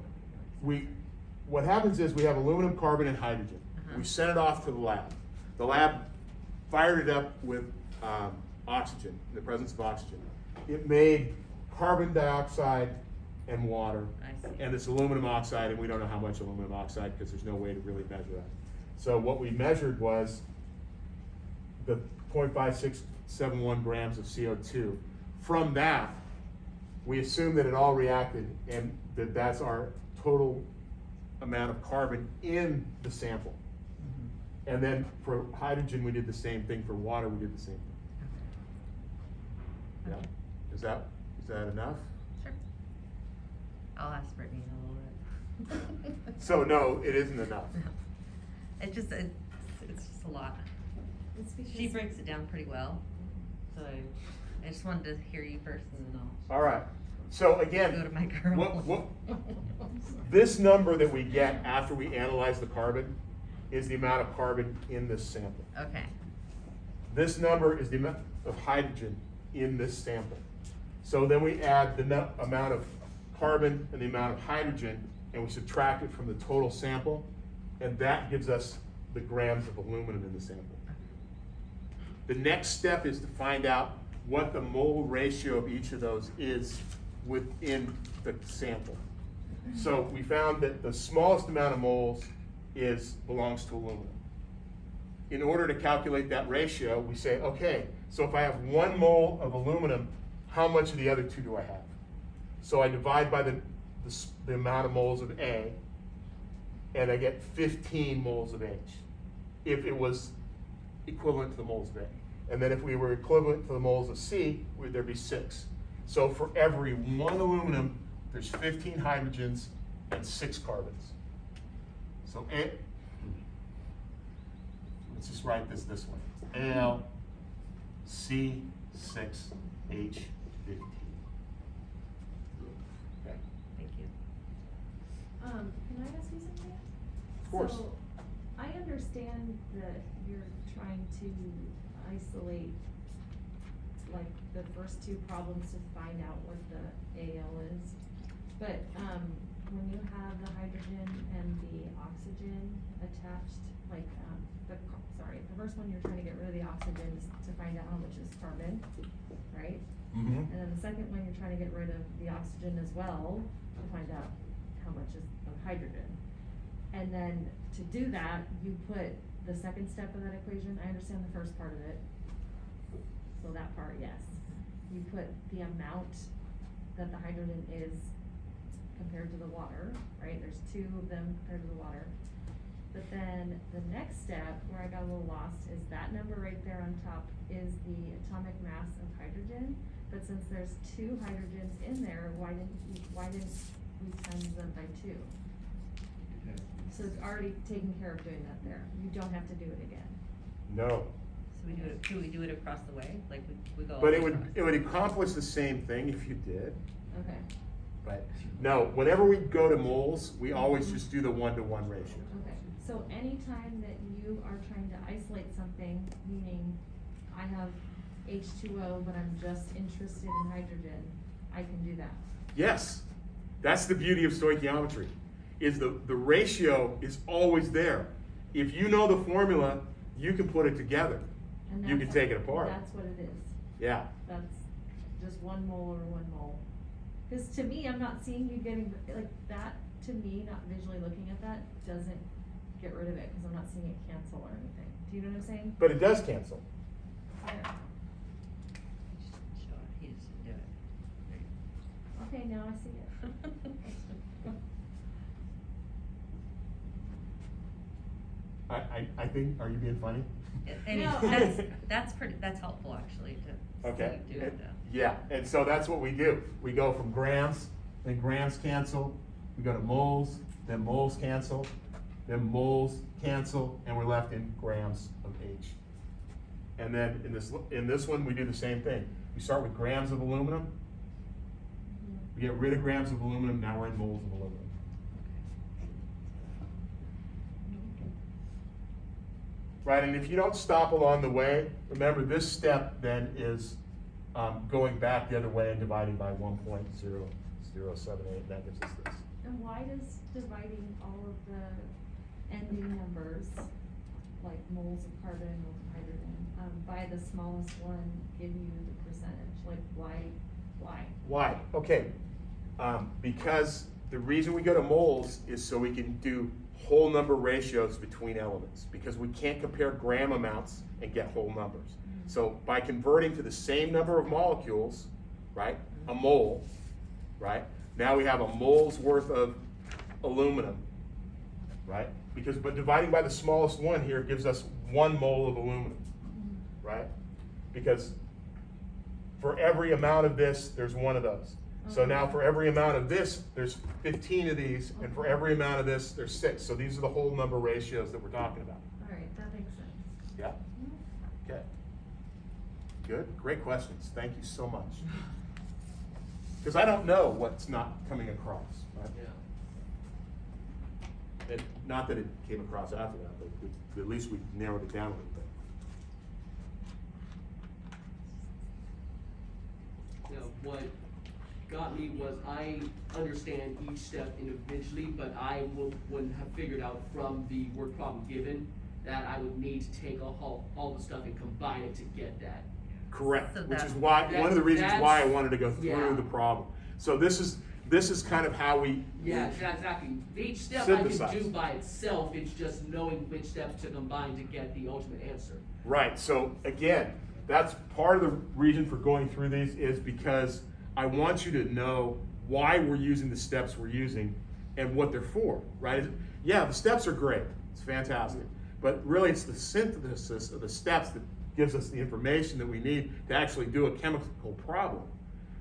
what happens is we have aluminum, carbon, and hydrogen. We sent it off to the lab. The lab fired it up with oxygen, in the presence of oxygen. It made carbon dioxide and water, I see. and this aluminum oxide, and we don't know how much aluminum oxide because there's no way to really measure that. So what we measured was the 0.5671 grams of CO2. From that, we assumed that it all reacted and that's our total amount of carbon in the sample. And then for hydrogen, we did the same thing. For water, we did the same thing. Okay. Yeah. Is that enough? Sure. I'll ask Brittany in a little bit. So no, it isn't enough. It just, it's just a lot. It's because. She breaks it down pretty well, so I just wanted to hear you first and then All right. So I'll again, go to my girl. this number that we get after we analyze the carbon is the amount of carbon in this sample. Okay, This number is the amount of hydrogen in this sample. So then we add the amount of carbon and the amount of hydrogen, and we subtract it from the total sample, and that gives us the grams of aluminum in the sample. The next step is to find out what the mole ratio of each of those is within the sample. So we found that the smallest amount of moles belongs to aluminum. In order to calculate that ratio, we say, okay, so if I have 1 mole of aluminum, how much of the other 2 do I have? So I divide by the amount of moles of A, and I get 15 moles of H, if it was equivalent to the moles of A. And then if we were equivalent to the moles of C, there'd be 6. So for every 1 aluminum, there's 15 hydrogens and 6 carbons. So let's just write this way. Al, C, 6, H, 15. Okay. thank you. Can I ask you something? Of course. So, I understand that you're trying to isolate, like, the first 2 problems to find out what the AL is. But, when you have the hydrogen and the oxygen attached, like, the first one you're trying to get rid of the oxygen to find out how much is carbon, right? Mm-hmm. And then the second one, you're trying to get rid of the oxygen as well to find out how much is of hydrogen. And then to do that, you put the second step of that equation. I understand the first part of it. So that part, yes. You put the amount that the hydrogen is compared to the water, right? There's 2 of them compared to the water. But then the next step, where I got a little lost, is that number right there on top is the atomic mass of hydrogen. But since there's 2 hydrogens in there, why didn't we times them by 2? So it's already taken care of doing that there. You don't have to do it again. No. So do we do it across the way? Like we go all But the it way would across? accomplish the same thing if you did. Okay. But no, whenever we go to moles, we always just do the 1-to-1 ratio. Okay. So anytime that you are trying to isolate something, meaning I have H2O, but I'm just interested in hydrogen, I can do that. Yes, that's the beauty of stoichiometry, is the ratio is always there. If you know the formula, you can put it together. And You can that's- take it apart. That's what it is. Yeah. That's just 1 mole or 1 mole. Because to me, I'm not seeing you getting, like, that, to me, not visually looking at that, doesn't get rid of it, because I'm not seeing it cancel or anything. Do you know what I'm saying? But it does cancel. Where? Sure, he just didn't do it. Okay, now I see it. I think, are you being funny? I mean, No, that's helpful actually to Okay. see you do it though. Yeah, and so that's what we do. We go from grams, then grams cancel, we go to moles, then moles cancel, and we're left in grams of H. And then in this one, we do the same thing. We start with grams of aluminum. We get rid of grams of aluminum, now we're in moles of aluminum. Right, and if you don't stop along the way, remember this step then is going back the other way and dividing by 1.0078, that gives us this. And why does dividing all of the ending numbers, like moles of carbon, moles of hydrogen, by the smallest one give you the percentage? Like why? Why? Okay, because the reason we go to moles is so we can do whole number ratios between elements, because we can't compare gram amounts and get whole numbers. So by converting to the same number of molecules, right, a mole, right, now we have a mole's worth of aluminum, right, but dividing by the smallest one here gives us 1 mole of aluminum, right, because for every amount of this, there's 1 of those. So now for every amount of this, there's 15 of these, and for every amount of this, there's 6. So these are the whole number ratios that we're talking about. All right, that makes sense. Yeah? Okay. Good, great questions. Thank you so much. Because I don't know what's not coming across, right? Yeah. And not that it came across after that, but at least we narrowed it down a little bit. Now, what got me was I understand each step individually, but I wouldn't have figured out from the word problem given that I would need to take all the stuff and combine it to get that. Correct, So which is that's- why, one of the reasons why I wanted to go yeah. through the problem. So this is kind of how we. Yeah, exactly. Each step I Synthesize. can do by itself, it's just knowing which steps to combine to get the ultimate answer. Right, so again, that's part of the reason for going through these is because I want you to know why we're using the steps we're using and what they're for, right? Yeah, the steps are great, it's fantastic, but really it's the synthesis of the steps that gives us the information that we need to actually do a chemical problem,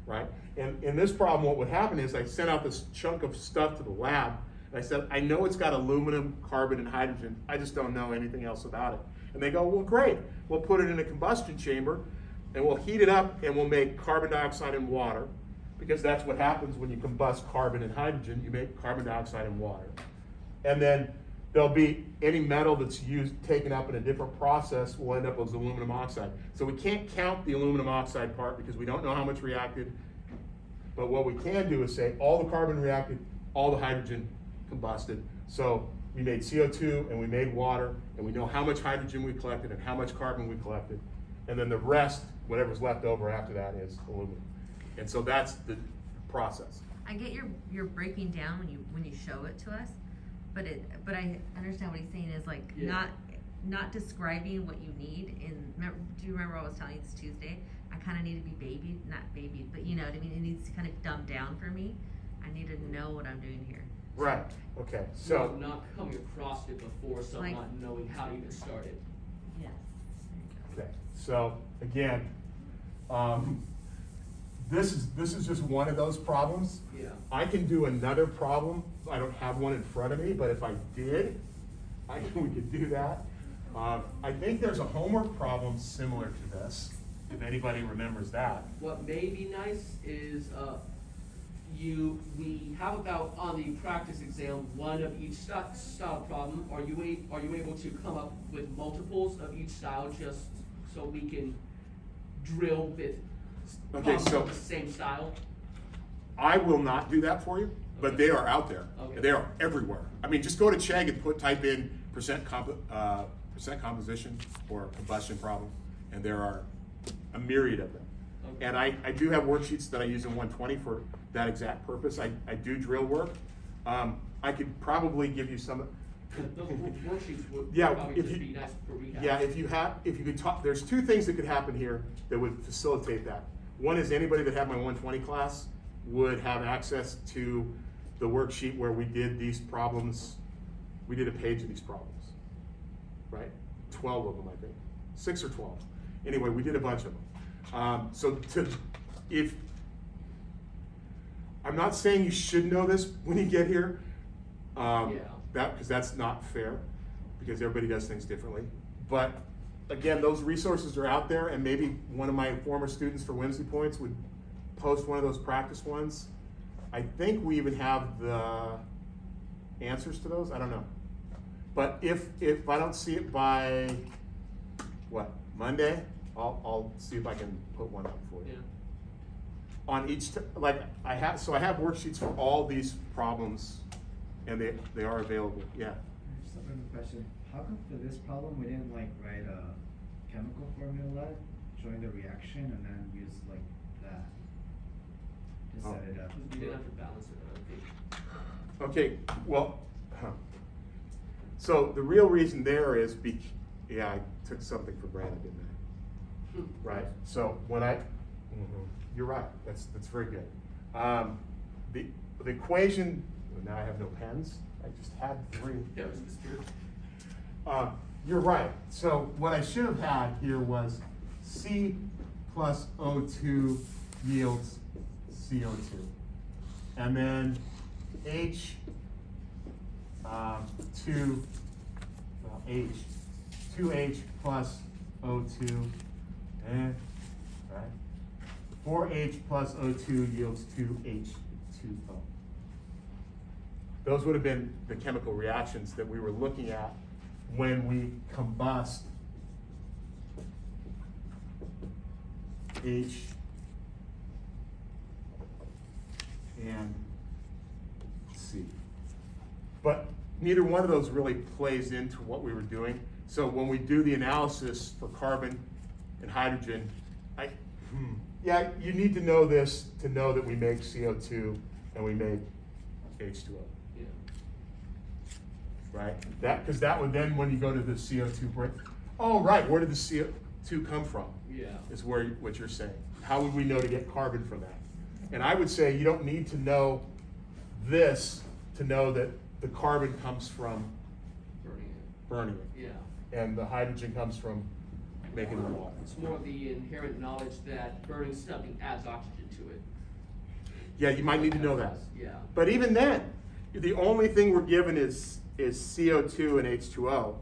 right? And in this problem, what would happen is I sent out this chunk of stuff to the lab, and I said, I know it's got aluminum, carbon, and hydrogen, I just don't know anything else about it. And they go, well, great, we'll put it in a combustion chamber, and we'll heat it up, and we'll make carbon dioxide and water, because that's what happens when you combust carbon and hydrogen, you make carbon dioxide and water. And then there'll be any metal that's taken up in a different process will end up as aluminum oxide. So we can't count the aluminum oxide part because we don't know how much reacted, but what we can do is say all the carbon reacted, all the hydrogen combusted. So we made CO2 and we made water, and we know how much hydrogen we collected and how much carbon we collected. And then the rest, whatever's left over after that, is aluminum. And so that's the process. I get your breaking down when you show it to us, but I understand what he's saying is like Yeah. not describing what you need. Do you remember what I was telling you this Tuesday? I kind of need to be not babied, but you know what I mean. It needs to kind of dumb down for me. I need to know what I'm doing here. Right, okay, so. Not coming across it before, so Like- not knowing how to even start it. Yes. Okay, so again, this is just one of those problems. Yeah. I can do another problem. I don't have one in front of me, but if I did, we could do that. I think there's a homework problem similar to this, if anybody remembers that. What may be nice is we have about on the practice exam one of each style problem. Are you able to come up with multiples of each style just so we can drill with Okay, so the same style? I will not do that for you, but they are out there. Okay. They are everywhere. I mean, just go to Chegg and type in percent composition or combustion problem, and there are a myriad of them. Okay. And I do have worksheets that I use in 120 for that exact purpose. I do drill work. I could probably give you some. Those worksheets would Yeah, probably if just you- be nice for recap. Yeah, if you could talk, there's two things that could happen here that would facilitate that. One is anybody that had my 120 class would have access to the worksheet where we did these problems. We did a page of these problems, right? 12 of them, I think, 6 or 12. Anyway, we did a bunch of them. If I'm not saying you should know this when you get here, Yeah. because that's not fair, because everybody does things differently. But again, those resources are out there, and maybe one of my former students for Whimsy Points would post one of those practice ones. I think we even have the answers to those, I don't know. But if I don't see it by, what, Monday, I'll see if I can put one up for you. Yeah. On each, like, I have worksheets for all these problems, and they are available, yeah. Just a random question. How come for this problem we didn't like write a chemical formula showing the reaction and then use like that to set it up? You didn't have to balance it, I think. Okay, well, so the real reason there is, yeah, I took something for granted, didn't I? Right, so when you're right, that's very good. The equation, now I have no pens, I just had 3. Yeah, it was the spirit. You're right, so what I should have had here was C plus O2 yields CO2. And then H, 2H plus O2, right? 4H plus O2 yields 2H2O. Those would have been the chemical reactions that we were looking at when we combust H and C. But neither one of those really plays into what we were doing. So when we do the analysis for carbon and hydrogen, yeah, you need to know this to know that we make CO2 and we make H2O. Yeah. Right? Because that would then, when you go to the CO2 break, oh, right, where did the CO2 come from? Yeah. Is what you're saying. How would we know to get carbon from that? And I would say you don't need to know this to know that the carbon comes from burning it. Yeah. And the hydrogen comes from making the water. It's more the inherent knowledge that burning something adds oxygen to it. Yeah, you might need to know that. Yeah. But even then, the only thing we're given is CO2 and H2O,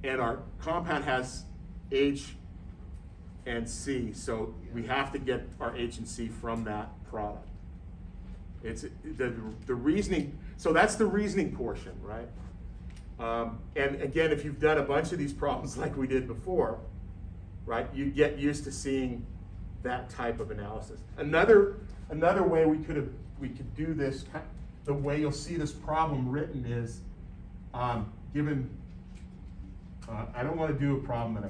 and our compound has H and C, so we have to get our H and C from that product. It's the reasoning, so that's the reasoning portion, right? And again, if you've done a bunch of these problems like we did before, right, you get used to seeing that type of analysis. Another way we could do this, the way you'll see this problem written is, given, I don't want to do a problem that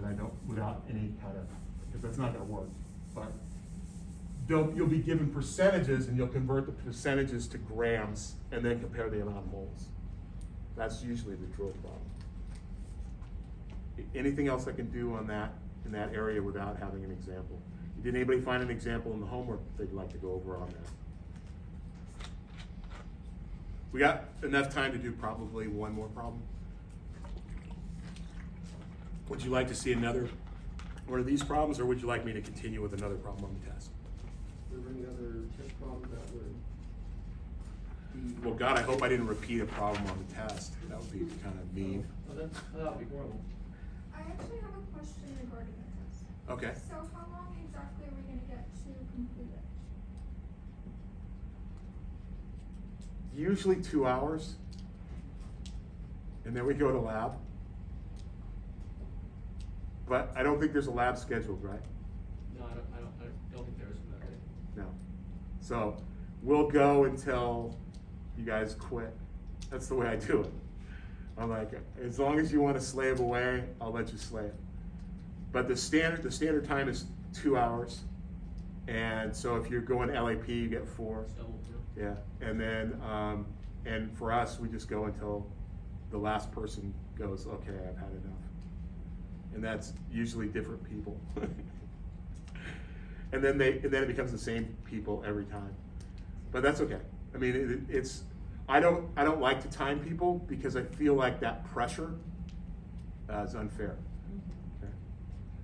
I don't, without any kind of, because that's not going to work. But you'll be given percentages, and you'll convert the percentages to grams, and then compare the amount of moles. That's usually the drill problem. Anything else I can do on that, in that area without having an example? Did anybody find an example in the homework they'd like to go over on that? We got enough time to do probably one more problem. Would you like to see another one of these problems, or would you like me to continue with another problem on the test? Is there any other test problem that would be? Well, God, I hope I didn't repeat a problem on the test. That would be kind of mean. Oh, that would be horrible. I actually have a question regarding the test. Okay. So how long exactly are we going to get to complete it? Usually 2 hours, and then we go to lab. But I don't think there's a lab scheduled, right? No, I don't think there is for that day. No. So we'll go until you guys quit. That's the way I do it. I'm like, as long as you want to slave away, I'll let you slave. But the standard time is 2 hours. And so if you're going LAP, you get 4. It's double for. Yeah. And then, and for us, we just go until the last person goes, okay, I've had enough. And that's usually different people. and then it becomes the same people every time. But that's okay. I mean, I don't like to time people because I feel like that pressure is unfair. Okay?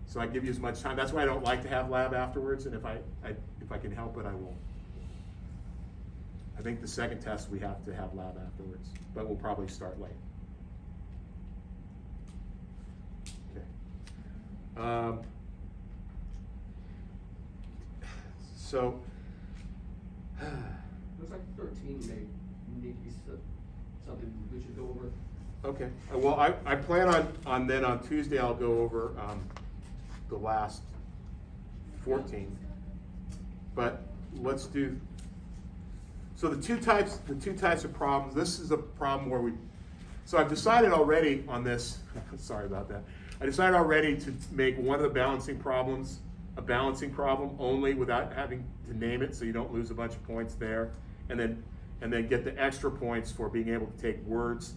So I give you as much time. That's why I don't like to have lab afterwards, and if I can help it, I won't. I think the second test we have to have lab afterwards, but we'll probably start late. Okay. So, Looks like 13 may need to be something we should go over. okay, well, I plan on then on Tuesday, I'll go over, the last 14. But let's do, so the two types of problems, this is a problem where so I've decided already on this, sorry about that. I decided already to make one of the balancing problems a balancing problem only without having to name it, so you don't lose a bunch of points there. And then get the extra points for being able to take words,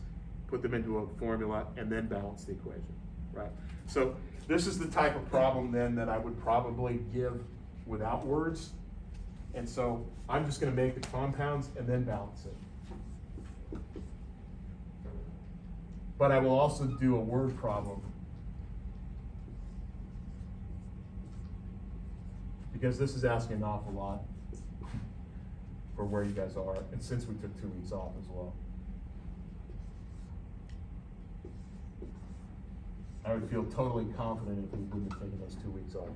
put them into a formula, and then balance the equation, right? So this is the type of problem then that I would probably give without words. And so I'm just gonna make the compounds and then balance it. But I will also do a word problem. Because this is asking an awful lot for where you guys are, and since we took 2 weeks off as well. I would feel totally confident if we wouldn't have taken those 2 weeks off.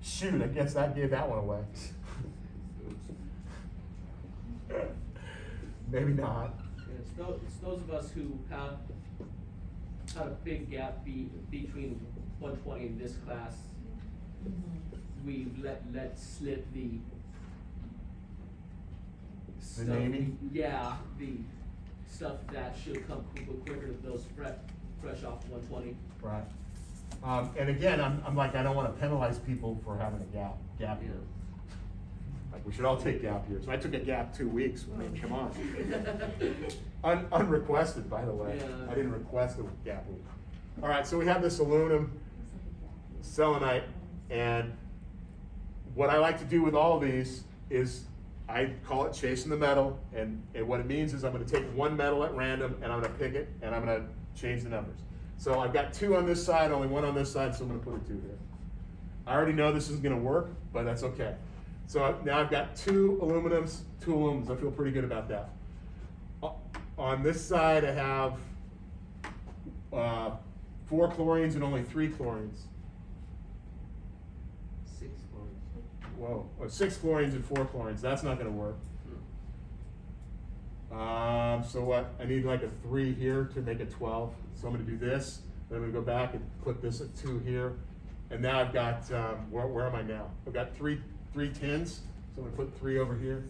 Shoot, I guess that gave that one away. Maybe not. Yeah, it's those of us who have had a big gap between 120 in this class. We let slip the stuff, naming? Yeah, the stuff that should come quicker to those fresh off 120. Right. And again, I'm like, I don't want to penalize people for having a gap year. Like, we should all take gap years. I took a gap 2 weeks. I mean, come on. Unrequested, by the way. Yeah. I didn't request a gap week. All right, so we have this aluminum selenite, and what I like to do with all of these is I call it chasing the metal, and what it means is I'm going to take one metal at random, and I'm going to pick it, and I'm going to change the numbers. So I've got 2 on this side, only 1 on this side, so I'm going to put a 2 here. I already know this isn't going to work, but that's okay. So now I've got 2 aluminums, 2 aluminums. I feel pretty good about that. On this side, I have 4 chlorines and only 3 chlorines. 6 chlorines. Whoa, 6 chlorines and 4 chlorines. That's not going to work. So what? I need like a 3 here to make it 12. So I'm going to do this. Then I'm going to go back and put this at 2 here. And now I've got, where am I now? I've got three tins. So I'm going to put 3 over here.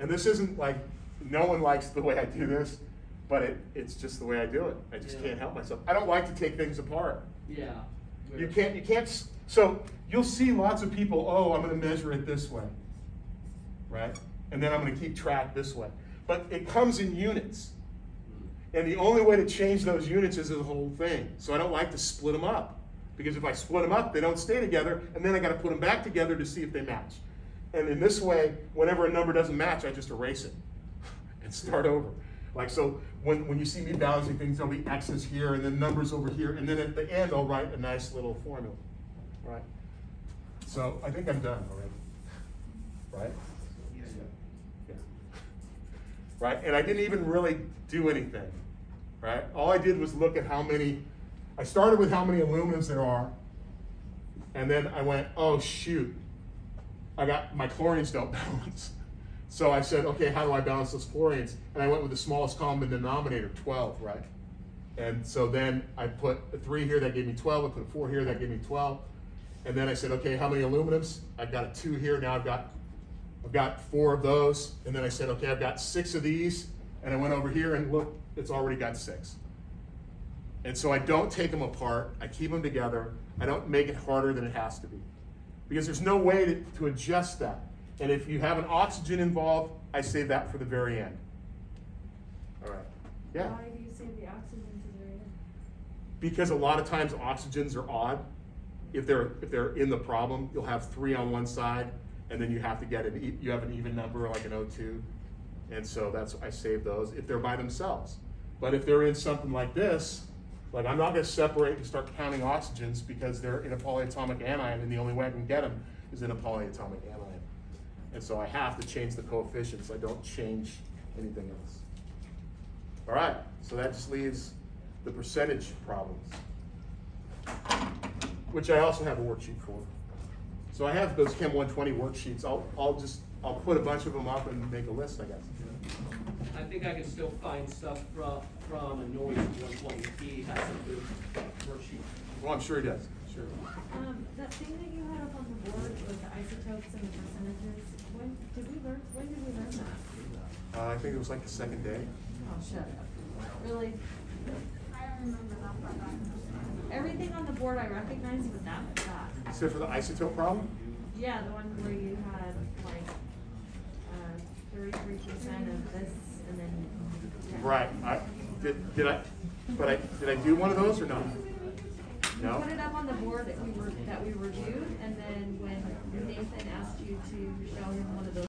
And this isn't like, no one likes the way I do this, but it's just the way I do it. I just can't help myself. I don't like to take things apart. Yeah. You can't, so you'll see lots of people, oh, I'm going to measure it this way, right? And then I'm going to keep track this way. But it comes in units. And the only way to change those units is the whole thing. So I don't like to split them up. Because if I split them up, they don't stay together, and then I got to put them back together to see if they match. And in this way, whenever a number doesn't match, I just erase it and start over. Like, so when you see me balancing things, there'll be X's here, and then numbers over here, and then at the end, I'll write a nice little formula, right? So I think I'm done already, right? Yeah. Right, and I didn't even really do anything, right? All I did was look at how many, I started with how many aluminums there are, and then I went, oh shoot, I got, my chlorines don't balance. So I said, okay, how do I balance those chlorines? And I went with the smallest common denominator, 12, right? And so then I put a 3 here, that gave me 12. I put a 4 here, that gave me 12. And then I said, okay, how many aluminums? I've got a 2 here, now I've got 4 of those. And then I said, okay, I've got 6 of these. And I went over here and look, it's already got 6. And so I don't take them apart, I keep them together. I don't make it harder than it has to be. Because there's no way to adjust that. And if you have an oxygen involved, I save that for the very end. All right. Yeah? Why do you save the oxygen to the very end? Because a lot of times oxygens are odd. If they're in the problem, you'll have 3 on one side, and then you have to get you have an even number like an O2. And so I save those if they're by themselves. But if they're in something like this, like I'm not going to separate and start counting oxygens because they're in a polyatomic anion, and the only way I can get them is in a polyatomic anion. And so I have to change the coefficients. I don't change anything else. All right, so that just leaves the percentage problems, which I also have a worksheet for. So I have those Chem 120 worksheets. I'll put a bunch of them up and make a list, I guess. I think I can still find stuff from a noise 120. He has some good worksheets. Well, I'm sure he does, sure. That thing that you had up on the board with the isotopes and the percentages, when did we learn that? I think it was like the second day. Oh, shut up. Really? I don't remember that part either. Everything on the board I recognize, but that was that. Except for the isotope problem? Yeah, the one where you had like, 33% of this and then. 10. Right, did I do one of those or not? You No? put it up on the board that we reviewed, and then when Nathan asked you to show him one of those